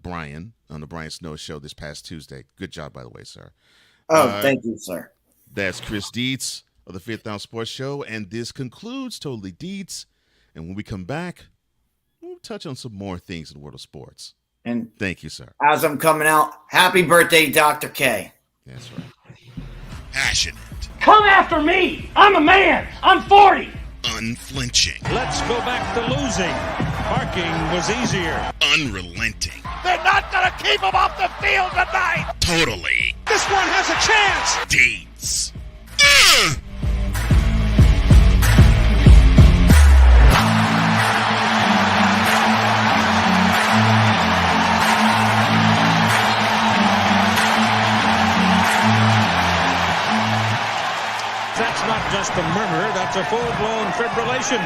S4: Brian on the Brian Snow Show this past Tuesday. Good job, by the way, sir.
S13: Thank you, sir.
S4: That's Chris Deeds of the Fifth Down Sports Show, and this concludes Totally Deeds. And when we come back, we'll touch on some more things in the world of sports.
S13: And
S4: thank you, sir.
S13: As I'm coming out, happy birthday, Dr. K.
S4: That's right.
S10: Passionate.
S2: Come after me. I'm a man. I'm 40.
S10: Unflinching.
S9: Let's go back to losing. Parking was easier.
S10: Unrelenting.
S2: They're not going to keep him off the field tonight.
S10: Totally.
S2: This one has a chance.
S10: Deeds.
S9: That's not just a murmur, that's a full-blown fibrillation.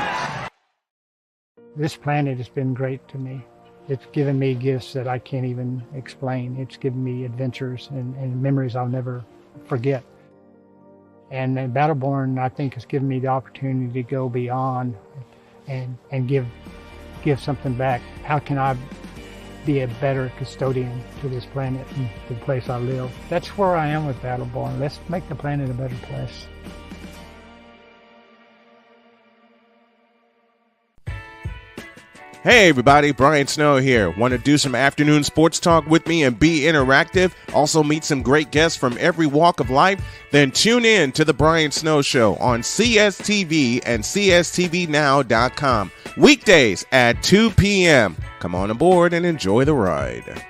S8: This planet has been great to me. It's given me gifts that I can't even explain. It's given me adventures and memories I'll never forget. And Battleborn, I think, has given me the opportunity to go beyond and give something back. How can I be a better custodian to this planet and the place I live? That's where I am with Battleborn. Let's make the planet a better place.
S1: Hey everybody, Brian Snow here. Want to do some afternoon sports talk with me and be interactive? Also meet some great guests from every walk of life? Then tune in to the Brian Snow Show on CSTV and CSTVnow.com. Weekdays at 2 p.m. Come on aboard and enjoy the ride.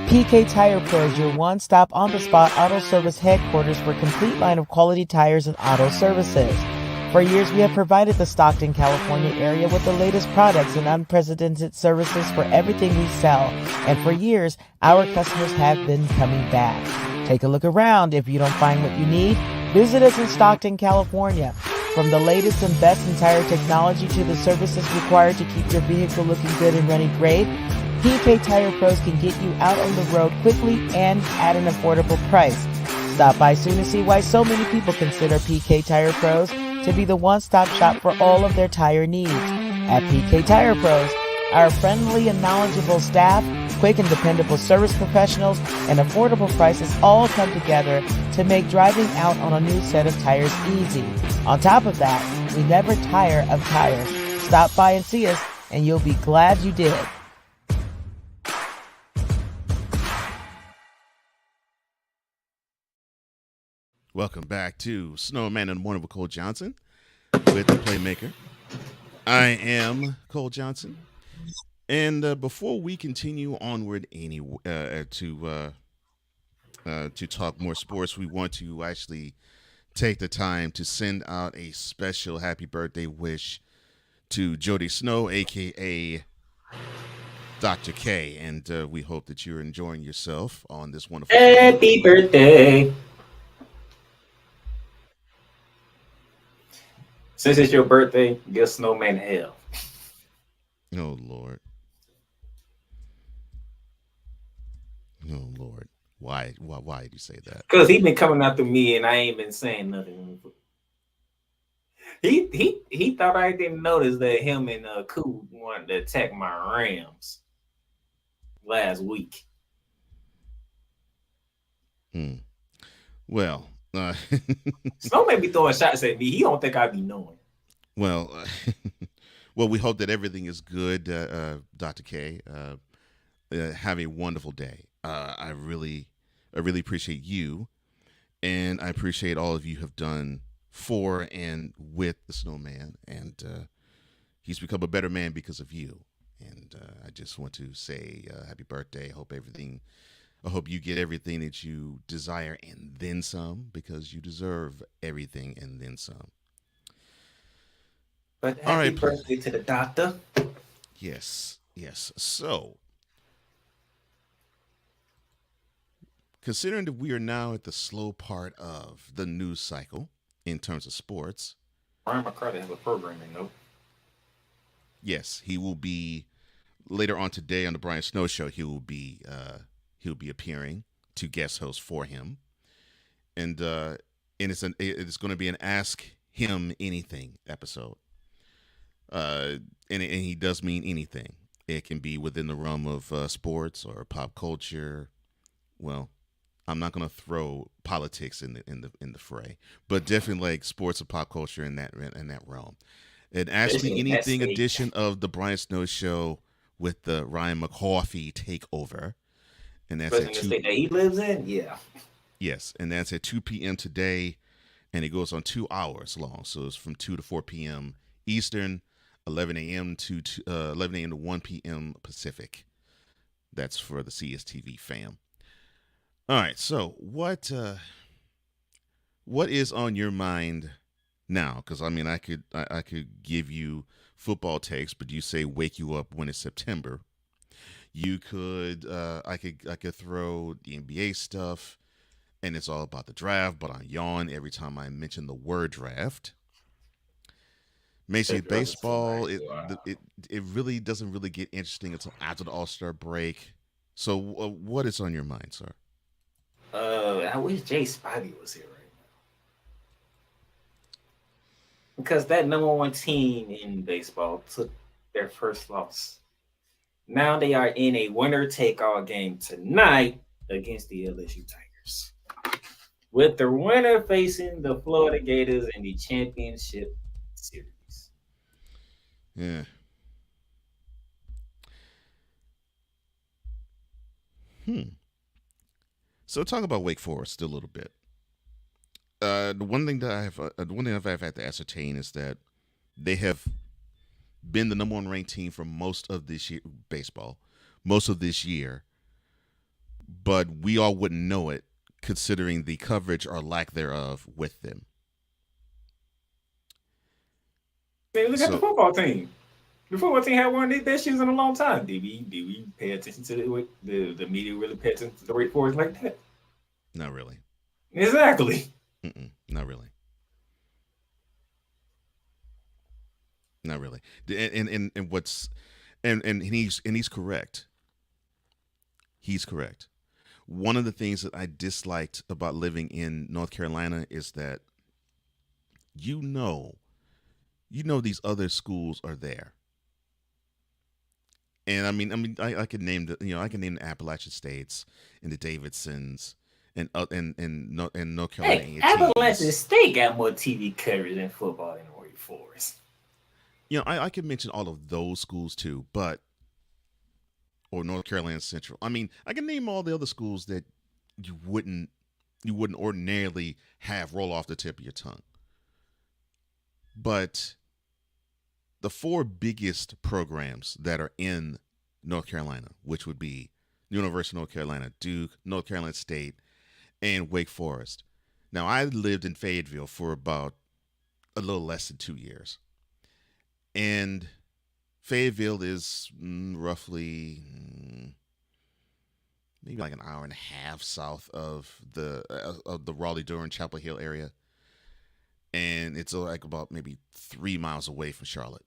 S12: PK Tire Pro is your one-stop on-the-spot auto service headquarters for a complete line of quality tires and auto services. For years, we have provided the Stockton, California area with the latest products and unprecedented services for everything we sell. And for years, our customers have been coming back. Take a look around. If you don't find what you need, visit us in Stockton, California. From the latest and best in tire technology to the services required to keep your vehicle looking good and running great, PK Tire Pros can get you out on the road quickly and at an affordable price. Stop by soon to see why so many people consider PK Tire Pros to be the one-stop shop for all of their tire needs. At PK Tire Pros, our friendly and knowledgeable staff, quick and dependable service professionals, and affordable prices all come together to make driving out on a new set of tires easy. On top of that, we never tire of tires. Stop by and see us, and you'll be glad you did.
S4: Welcome back to Snowman and Morning with Cole Johnson with the Playmaker. I am Cole Johnson. And before we continue onward to talk more sports, we want to actually take the time to send out a special happy birthday wish to Jody Snow, a.k.a. Dr. K. And we hope that you're enjoying yourself on this wonderful
S7: Happy birthday. Since it's your birthday, give Snowman hell.
S4: Oh, Lord. Oh, Lord. Why did you say that?
S7: Because he been coming after me and I ain't been saying nothing. He thought I didn't notice that him and Koo wanted to attack my Rams last week.
S4: Well,
S7: Snowman be throwing shots at me. He don't think I be knowing.
S4: Well, well, we hope that everything is good, Dr. K. Have a wonderful day. I really appreciate you, and I appreciate all of you have done for and with the Snowman, and he's become a better man because of you. And I just want to say happy birthday. I hope you get everything that you desire and then some, because you deserve everything and then some.
S7: But happy birthday to the doctor.
S4: Yes. So, considering that we are now at the slow part of the news cycle in terms of sports,
S7: Ryan McCarthy has a programming note.
S4: Yes, he will be later on today on the Brian Snow Show. He'll be appearing to guest host for him, and it's going to be an Ask Him Anything episode. And he does mean anything. It can be within the realm of sports or pop culture. Well, I'm not going to throw politics in the fray, but definitely like sports or pop culture in that realm. An Ask Me Anything edition of the Brian Snow Show with the Ryan McCarthy takeover, and that's at 2
S7: state that he lives in. Yeah.
S4: Yes, and that's at 2 p.m. today, and it goes on 2 hours long. So it's from 2 to 4 p.m. Eastern, 11 a.m. to 1 p.m. Pacific. That's for the CSTV fam. All right, so what is on your mind now? Because I mean, I could give you football takes, but you say wake you up when it's September. You could I could throw the NBA stuff, and it's all about the draft, but I yawn every time I mention the word draft. Major League Baseball, it really doesn't really get interesting until after the All-Star break. So what is on your mind, sir?
S7: I wish Jay Spivey was here right now. Because that number one team in baseball took their first loss. Now they are in a winner-take-all game tonight against the LSU Tigers. with the winner facing the Florida Gators in the championship series.
S4: Yeah. So talk about Wake Forest a little bit. The one thing that I've had to ascertain is that they have been the number one ranked team for most of this year baseball, most of this year, but we all wouldn't know it considering the coverage or lack thereof with them.
S7: Man, look at the football team. The football team had one of their best years in a long time. Did we pay attention to the media really pay attention to the Wake Forest like that?
S4: Not really.
S7: Exactly.
S4: Not really. Not really. And what's and he's correct. He's correct. One of the things that I disliked about living in North Carolina is that you know these other schools are there. And I can name I can name the Appalachian States and the Davidsons and North Carolina.
S7: Hey, Appalachian State got more TV coverage than football than Wake Forest.
S4: I can mention all of those schools too, or North Carolina Central. I can name all the other schools that you wouldn't ordinarily have roll off the tip of your tongue. But the four biggest programs that are in North Carolina, which would be University of North Carolina, Duke, North Carolina State, and Wake Forest. Now, I lived in Fayetteville for about a little less than 2 years. And Fayetteville is roughly maybe like an hour and a half south of the Raleigh-Durham, Chapel Hill area. And it's like about maybe 3 miles away from Charlotte.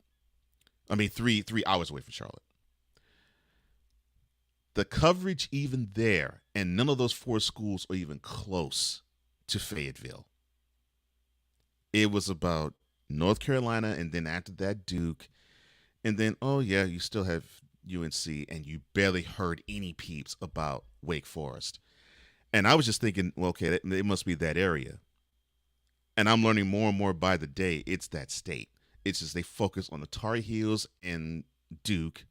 S4: 3 hours away from Charlotte. The coverage even there, and none of those four schools are even close to Fayetteville. It was about North Carolina, and then after that, Duke. And then, you still have UNC, and you barely heard any peeps about Wake Forest. And I was just thinking, well, okay, it must be that area. And I'm learning more and more by the day, it's that state. It's just they focus on the Tar Heels and Duke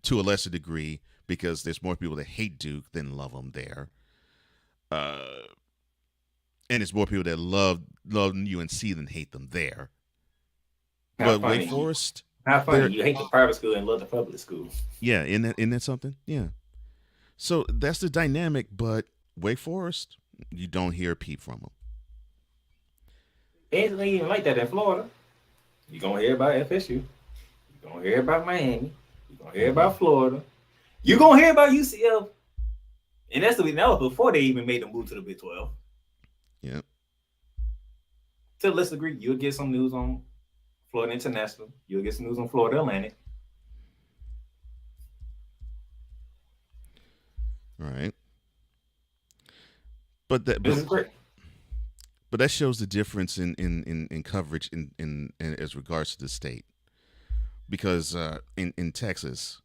S4: to a lesser degree because there's more people that hate Duke than love them there. And there's more people that love UNC than hate them there. But Wake Forest...
S7: How funny, you hate the private school and love the public school.
S4: Yeah, isn't that something? Yeah. So that's the dynamic, but Wake Forest, you don't hear a peep from them.
S7: It ain't even like that in Florida. You're going to hear about FSU. You're going to hear about Miami. You're going to hear about Florida. You're going to hear about UCF. And that was before they even made the move to the Big 12.
S4: Yeah.
S7: To a lesser degree, you'll get some news on Florida International. You'll get some news on Florida Atlantic.
S4: All right. But that
S7: This is great.
S4: But that shows the difference in coverage in as regards to the state, because in Texas,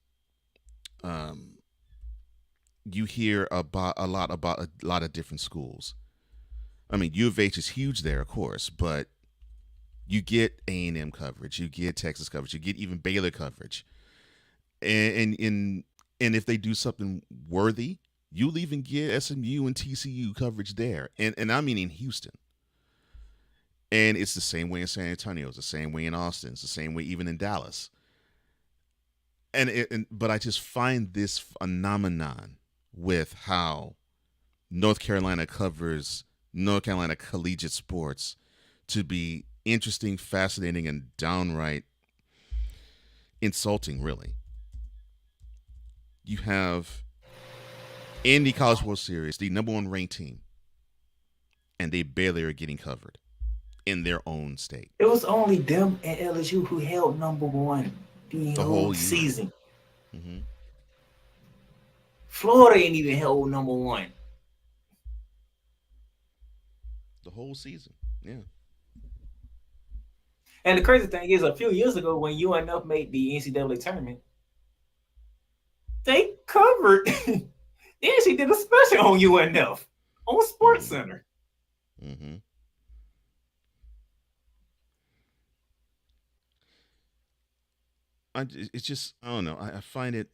S4: you hear about a lot of different schools. U of H is huge there, of course, but you get A&M coverage, you get Texas coverage, you get even Baylor coverage, and if they do something worthy, you'll even get SMU and TCU coverage there, and I mean in Houston. And it's the same way in San Antonio. It's the same way in Austin. It's the same way even in Dallas. But I just find this phenomenon with how North Carolina covers North Carolina collegiate sports to be interesting, fascinating, and downright insulting, really. You have in the College World Series, the number one ranked team, and they barely are getting covered in their own state.
S7: It was only them and LSU who held number one the whole season.
S4: Mm-hmm.
S7: Florida ain't even held number one.
S4: The whole season, yeah.
S7: And the crazy thing is, a few years ago when UNF made the NCAA tournament, they covered. They actually did a special on UNF on SportsCenter.
S4: Mm-hmm. It's just I don't know. I find it.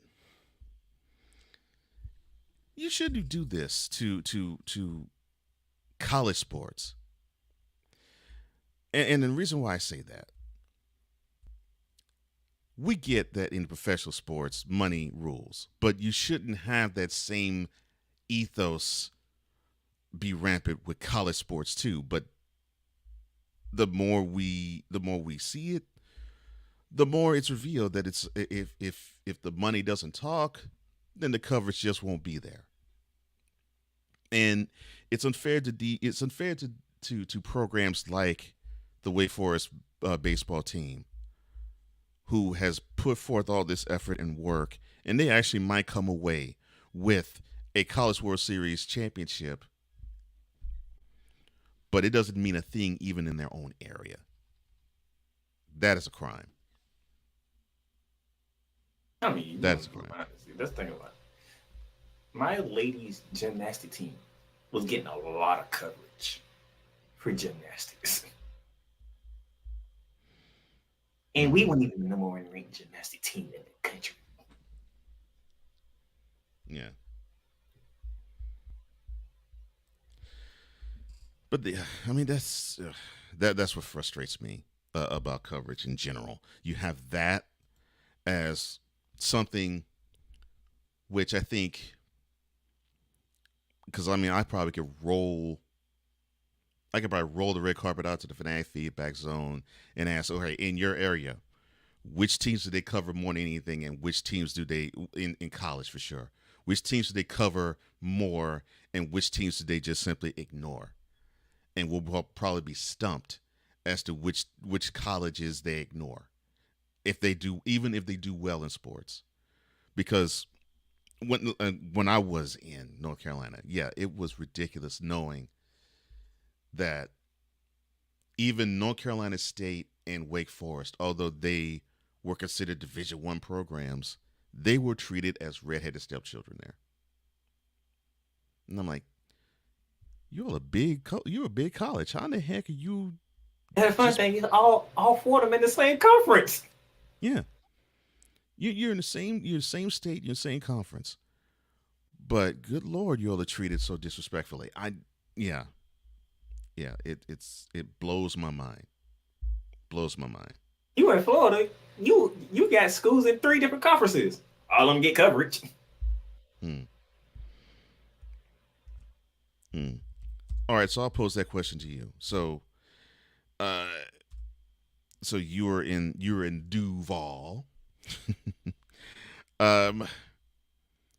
S4: You shouldn't do this to college sports, and the reason why I say that, we get that in professional sports, money rules, but you shouldn't have that same ethos be rampant with college sports too. But the more we see it, the more it's revealed that it's if the money doesn't talk, then the coverage just won't be there. And it's unfair to programs like the Wake Forest baseball team, who has put forth all this effort and work, and they actually might come away with a College World Series championship, but it doesn't mean a thing even in their own area. That is a crime.
S7: I mean,
S4: That's a crime.
S7: let's think about it. My ladies' gymnastic team was getting a lot of coverage for gymnastics. And we weren't even the number one ranked gymnastic team in the country.
S4: Yeah. But I mean, that's what frustrates me about coverage in general. You have that as something which I think, because I mean, I could probably roll the red carpet out to the Fanatic feedback zone and ask, okay, in your area, which teams do they cover more than anything, and which teams do they in college for sure? Which teams do they cover more, and which teams do they just simply ignore? And we'll probably be stumped as to which colleges they ignore, if they do, even if they do well in sports. Because when I was in North Carolina, yeah, it was ridiculous knowing that even North Carolina State and Wake Forest, although they were considered Division I programs, they were treated as redheaded stepchildren there. And I'm like, you're a big college. How in the heck are you?
S7: And the fun thing is, all four of them in the same conference.
S4: Yeah, you're in the same state, you're in the same conference. But good Lord, you all are treated so disrespectfully. Yeah, it blows my mind. Blows my mind.
S7: You in Florida, you got schools in 3 different conferences. All of them get coverage.
S4: Hmm. All right, so I'll pose that question to you. So, so you were in Duval.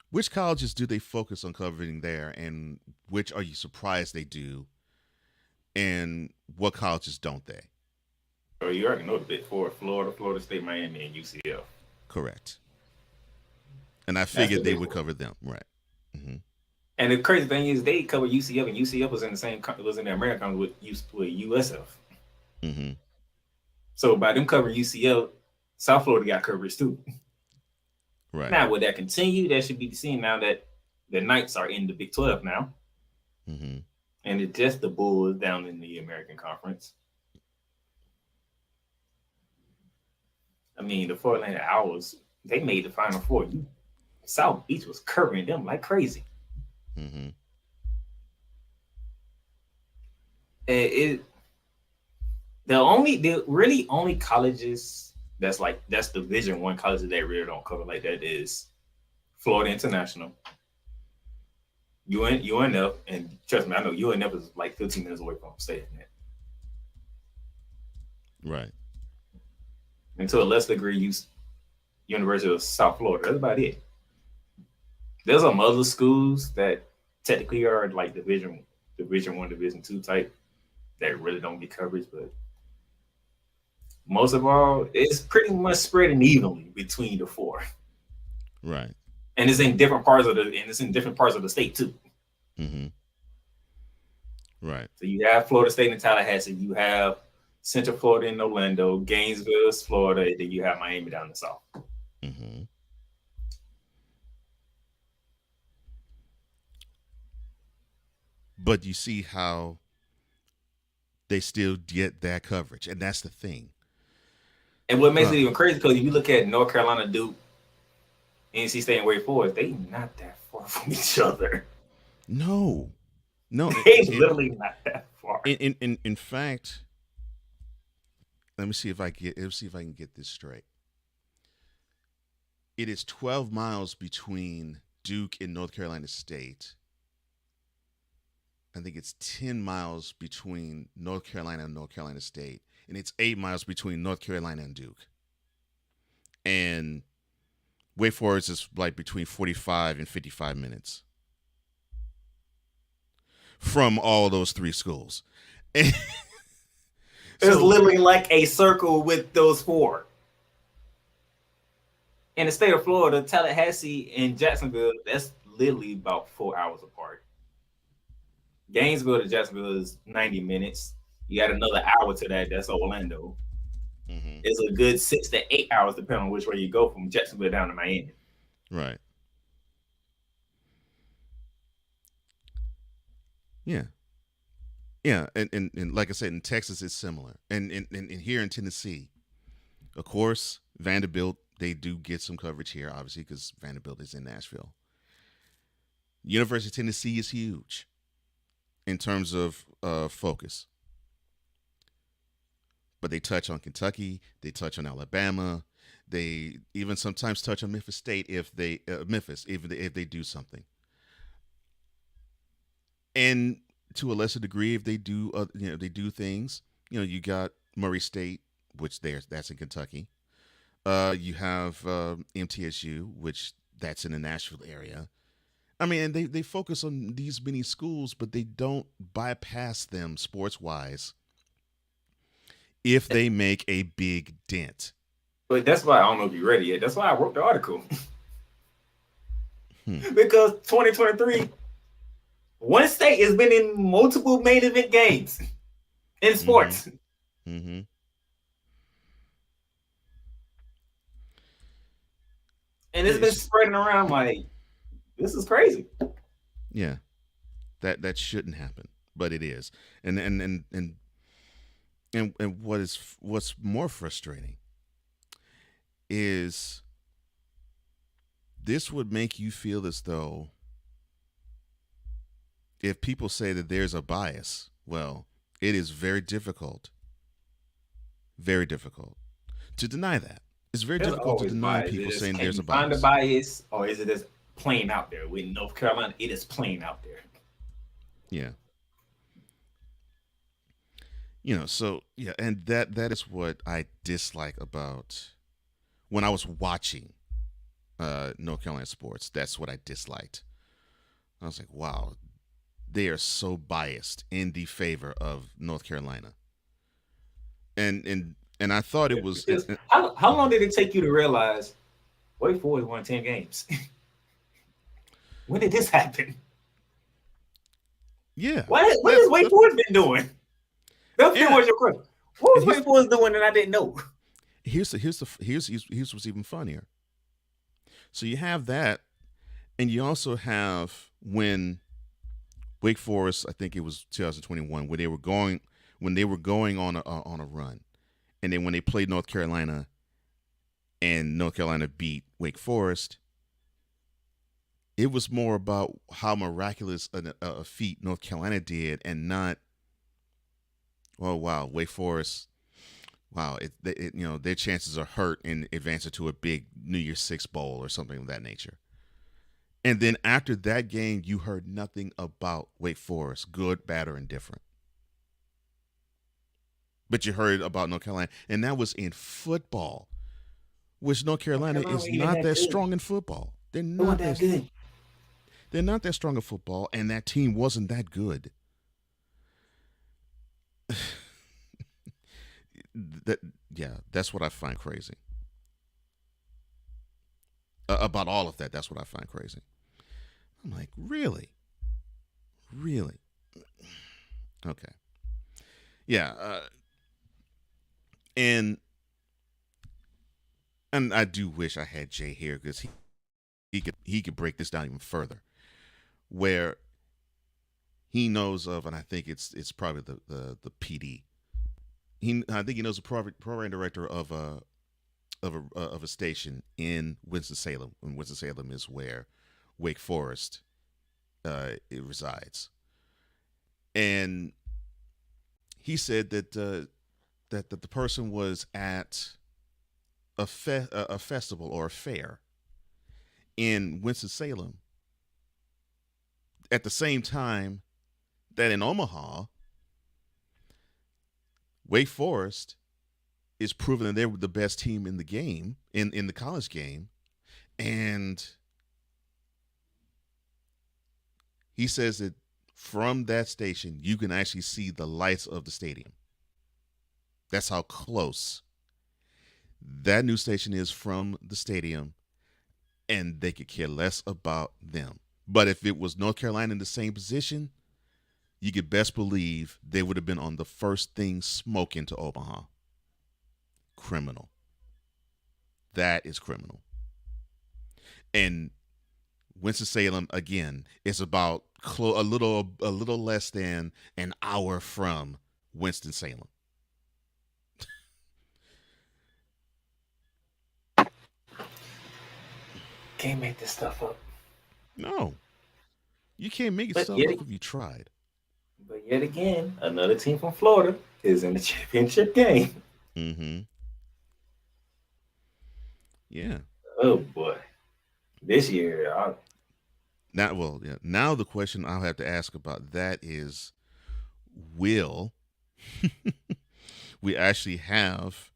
S4: Which colleges do they focus on covering there, and which are you surprised they do, and what colleges don't they?
S7: Oh, you already know the Big Four: Florida, Florida State, Miami, and UCF.
S4: Correct. And I figured they would cover them, right? Mm-hmm.
S7: And the crazy thing is, they cover UCF, and UCF was in the same was in the American with USF.
S4: Mm-hmm.
S7: So by them covering UCF, South Florida got coverage too.
S4: Right.
S7: Now, would that continue? That should be seen now that the Knights are in the Big 12 now.
S4: Mm-hmm.
S7: And it's just the Bulls down in the American Conference. I mean, the Fort Atlanta Owls, they made the Final Four. South Beach was covering them like crazy.
S4: Mm-hmm.
S7: And the really only colleges that's Division I colleges that really don't cover like that is Florida International, UNF, and trust me, I know UNF is like 15 minutes away from State.
S4: Right.
S7: And to a lesser degree, University of South Florida. That's about it. There's some other schools that technically are like Division I, Division II type that really don't get coverage, but most of all, it's pretty much spreading evenly between the 4.
S4: Right.
S7: And it's in different parts of the state too.
S4: Mm-hmm. Right.
S7: So you have Florida State in Tallahassee, you have Central Florida in Orlando, Gainesville, Florida, and then you have Miami down the south.
S4: Mm-hmm. But you see how they still get that coverage, and that's the thing.
S7: And what makes it even crazy, because if you look at North Carolina, Duke, NC State, and Wake Forest, they not that far from each other.
S4: No,
S7: they literally not that far.
S4: In fact, let me see if I can get this straight. It is 12 miles between Duke and North Carolina State. I think it's 10 miles between North Carolina and North Carolina State. And it's 8 miles between North Carolina and Duke. And Wake Forest is like between 45 and 55 minutes from all those three schools.
S7: It's literally like a circle with those four. In the state of Florida, Tallahassee and Jacksonville, that's literally about 4 hours apart. Gainesville to Jacksonville is 90 minutes. You got another hour to that. That's Orlando.
S4: Mm-hmm.
S7: It's a good 6 to 8 hours, depending on which way you go from Jacksonville down to Miami.
S4: Right. Yeah. Yeah. And like I said, in Texas, it's similar. And here in Tennessee, of course, Vanderbilt, they do get some coverage here, obviously, because Vanderbilt is in Nashville. University of Tennessee is huge in terms of focus. But they touch on Kentucky, they touch on Alabama, they even sometimes touch on Memphis State if they do something. And to a lesser degree, if they do they do things, you got Murray State, which that's in Kentucky. You have MTSU, which that's in the Nashville area. I mean, and they focus on these many schools, but they don't bypass them sports-wise if they make a big dent.
S7: But that's why I don't know if you're ready yet. That's why I wrote the article. Because 2023, one state has been in multiple main event games in sports.
S4: Mm-hmm.
S7: And it's been spreading around like, this is crazy.
S4: Yeah, that shouldn't happen, but it is. And what's more frustrating is this would make you feel as though if people say that there's a bias, well, it is very difficult to deny that. It's very difficult to deny people saying there's a bias.
S7: Find a bias, or is it just plain out there? With North Carolina, it is plain out there.
S4: Yeah. So yeah, and that is what I dislike about when I was watching North Carolina sports. That's what I disliked. I was like, wow, they are so biased in the favor of North Carolina. And I thought it was.
S7: How long did it take you to realize Wake Forest won 10 games? When did this happen?
S4: Yeah.
S7: What has Wake Forest been doing? That was your question. What was Wake Forest doing that I didn't know?
S4: Here's what's even funnier. So you have that, and you also have when Wake Forest, I think it was 2021, when they were going on a run, and then when they played North Carolina, and North Carolina beat Wake Forest, it was more about how miraculous a feat North Carolina did, and not, oh wow, Wake Forest, wow, their chances are hurt in advancing to a big New Year's Six bowl or something of that nature. And then after that game, you heard nothing about Wake Forest, good, bad, or indifferent. But you heard about North Carolina, and that was in football, which North Carolina is not that strong in football. They're not that good. They're not that strong in football, and that team wasn't that good. That's what I find crazy about all of that. That's what I find crazy. I'm like, really? Okay. Yeah. And I do wish I had Jay here, because he could break this down even further, where he knows of, and I think it's probably the PD. I think he knows the program director of a station in Winston-Salem. And Winston-Salem is where Wake Forest it resides. And he said that the person was at a festival or a fair in Winston-Salem at the same time that in Omaha, Wake Forest is proving that they were the best team in the game, in the college game. And he says that from that station, you can actually see the lights of the stadium. That's how close that news station is from the stadium, and they could care less about them. But if it was North Carolina in the same position, you could best believe they would have been on the first thing smoking to Omaha. Criminal. That is criminal. And Winston-Salem, again, is about a little less than an hour from Winston-Salem.
S7: Can't make this stuff up.
S4: No. You can't make it stuff up if you tried.
S7: But yet again, another team from Florida is in the championship game.
S4: Mm-hmm. Yeah.
S7: Oh boy. This year,
S4: now the question I'll have to ask about that is, will we actually have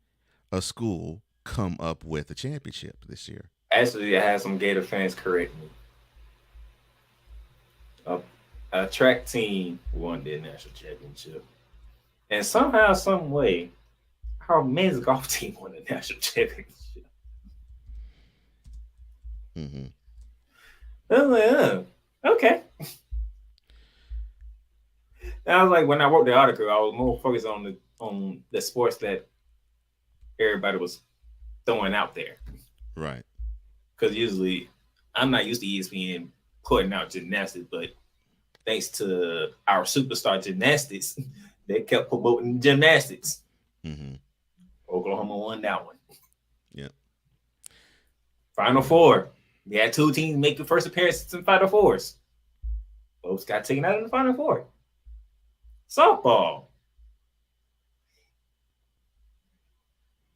S4: a school come up with a championship this year?
S7: Actually, I had some Gator fans correct me. A track team won the national championship, and somehow, some way, our men's golf team won the national championship.
S4: Mm-hmm.
S7: I was like, okay. And I was like, when I wrote the article, I was more focused on the sports that everybody was throwing out there.
S4: Right.
S7: Because usually, I'm not used to ESPN putting out gymnastics, but thanks to our superstar gymnastics, they kept promoting gymnastics.
S4: Mm-hmm.
S7: Oklahoma won that one.
S4: Yeah.
S7: Final Four. We had two teams make the first appearances in Final Fours. Both got taken out in the Final Four. Softball.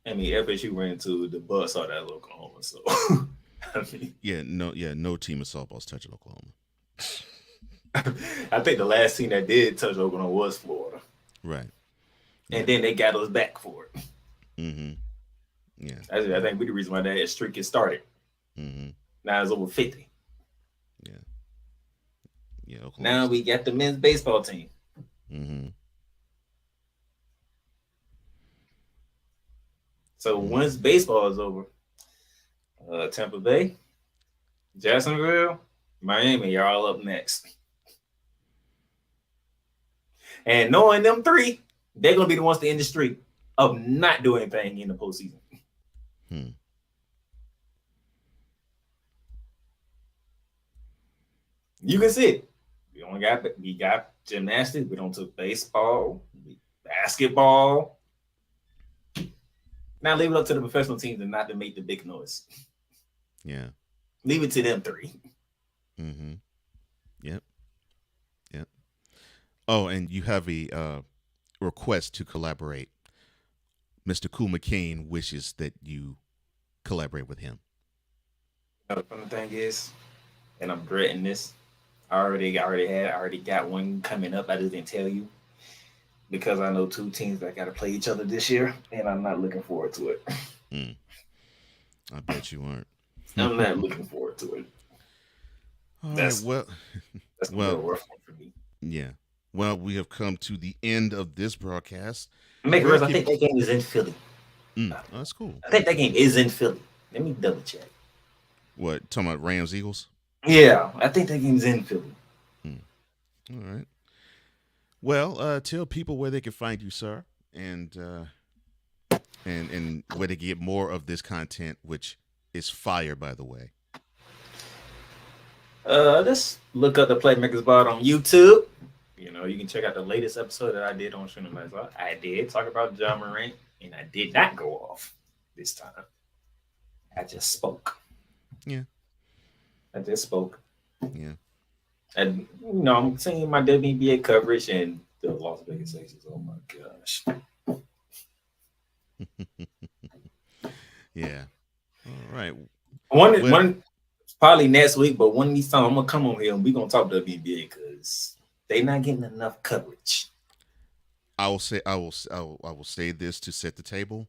S7: I mean, FSU ran into the bus out of Oklahoma, so I mean,
S4: no team of softball's touching Oklahoma.
S7: I think the last team that did touch Oklahoma was Florida.
S4: Right.
S7: And then they got us back for it.
S4: Mm-hmm. Yeah.
S7: I think we the reason why that streak gets started.
S4: Mm-hmm.
S7: Now it's over 50.
S4: Yeah. Yeah.
S7: Now we got the men's baseball team.
S4: Mm-hmm.
S7: So once baseball is over, Tampa Bay, Jacksonville, Miami, you're all up next. And knowing them three, they're going to be the ones to end the streak of not doing anything in the postseason. You can see it. We got gymnastics. We don't took baseball, basketball. Now leave it up to the professional teams and not to make the big noise.
S4: Yeah.
S7: Leave it to them three.
S4: Mm-hmm. Yep. Yep. Oh, and you have a request to collaborate. Mr. Cool McCain wishes that you collaborate with him.
S7: The funny thing is, and I'm dreading this, I already got one coming up. I just didn't tell you because I know two teams that got to play each other this year, and I'm not looking forward to it.
S4: I bet you aren't.
S7: I'm not looking forward to it.
S4: That's a
S7: real rough one for me.
S4: Yeah. Well, we have come to the end of this broadcast.
S7: I think that game is in Philly.
S4: That's cool.
S7: I think that game is in Philly. Let me double check.
S4: What, talking about Rams Eagles?
S7: Yeah, I think that game's in Philly.
S4: All right. Well, tell people where they can find you, sir, and where they can get more of this content, which is fire, by the way.
S7: Just look up the Playmakers Bar on YouTube. you can check out the latest episode that I did on Snowman. So I did talk about John Morant, and I did not go off this time. I just spoke.
S4: Yeah.
S7: I just spoke.
S4: Yeah.
S7: And I'm seeing my WNBA coverage and the Las Vegas Aces. Oh my gosh.
S4: Yeah. All right.
S7: One probably next week, but one of these times I'm gonna come on here and we're gonna talk WNBA because they're not getting enough coverage.
S4: I will say this to set the table.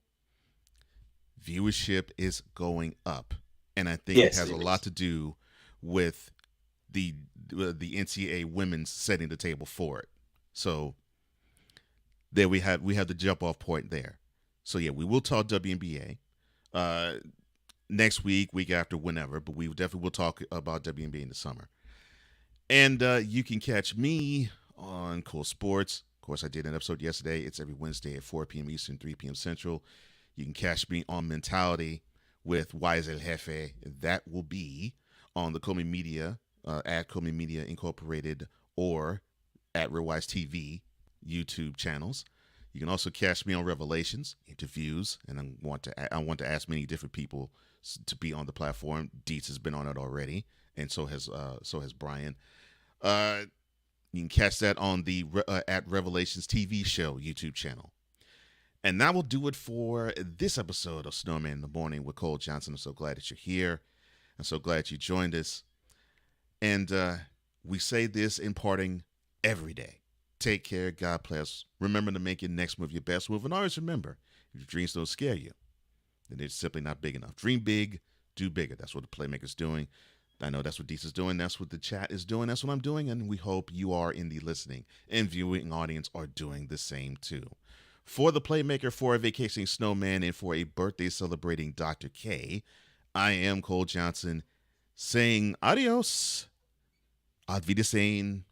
S4: Viewership is going up, and I think it has a lot to do with the NCAA women's setting the table for it. So there we have the jump off point there. So yeah, we will talk WNBA next week after, whenever, but we definitely will talk about WNBA in the summer. And you can catch me on Cool Sports. Of course, I did an episode yesterday. It's every Wednesday at 4 p.m. Eastern, 3 p.m. Central. You can catch me on Mentality with Wise El Jefe. That will be on the Comey Media, at Comey Media Incorporated, or at Real-Wise TV YouTube channels. You can also catch me on Revelations, interviews, and I want to ask many different people to be on the platform. Dietz has been on it already, and so has Brian. You can catch that on the at Revelations TV show YouTube channel. And that will do it for this episode of Snowman in the Morning with Cole Johnson. I'm so glad that you're here. I'm so glad you joined us. And we say this in parting every day. Take care. God bless. Remember to make your next move your best move. And always remember, if your dreams don't scare you, then they're simply not big enough. Dream big, do bigger. That's what the Playmaker's doing. I know that's what Deese is doing. That's what the chat is doing. That's what I'm doing. And we hope you are in the listening and viewing audience are doing the same too. For the Playmaker, for a vacationing Snowman, and for a birthday celebrating Dr. K, I am Cole Johnson saying adios, auf Wiedersehen,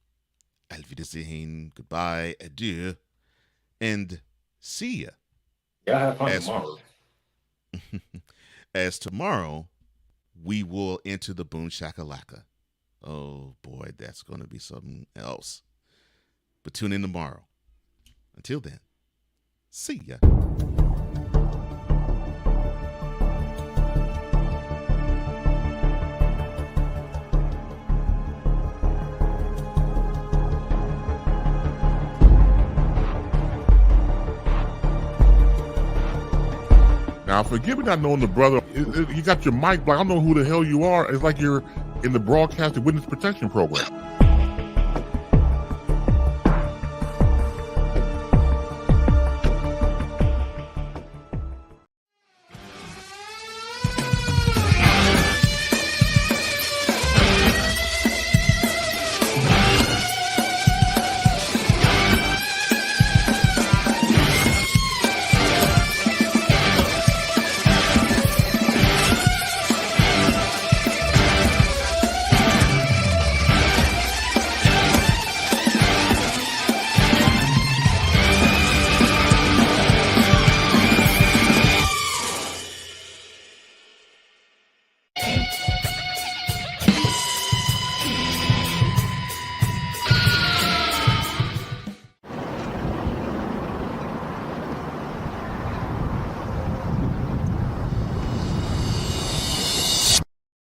S4: goodbye, adieu, and see ya.
S7: Yeah, have fun tomorrow.
S4: As tomorrow, we will enter the Boom Shakalaka. Oh boy, that's going to be something else. But tune in tomorrow. Until then, see ya.
S6: Now, forgive me not knowing the brother. You got your mic, but I don't know who the hell you are. It's like you're in the broadcasting witness protection program.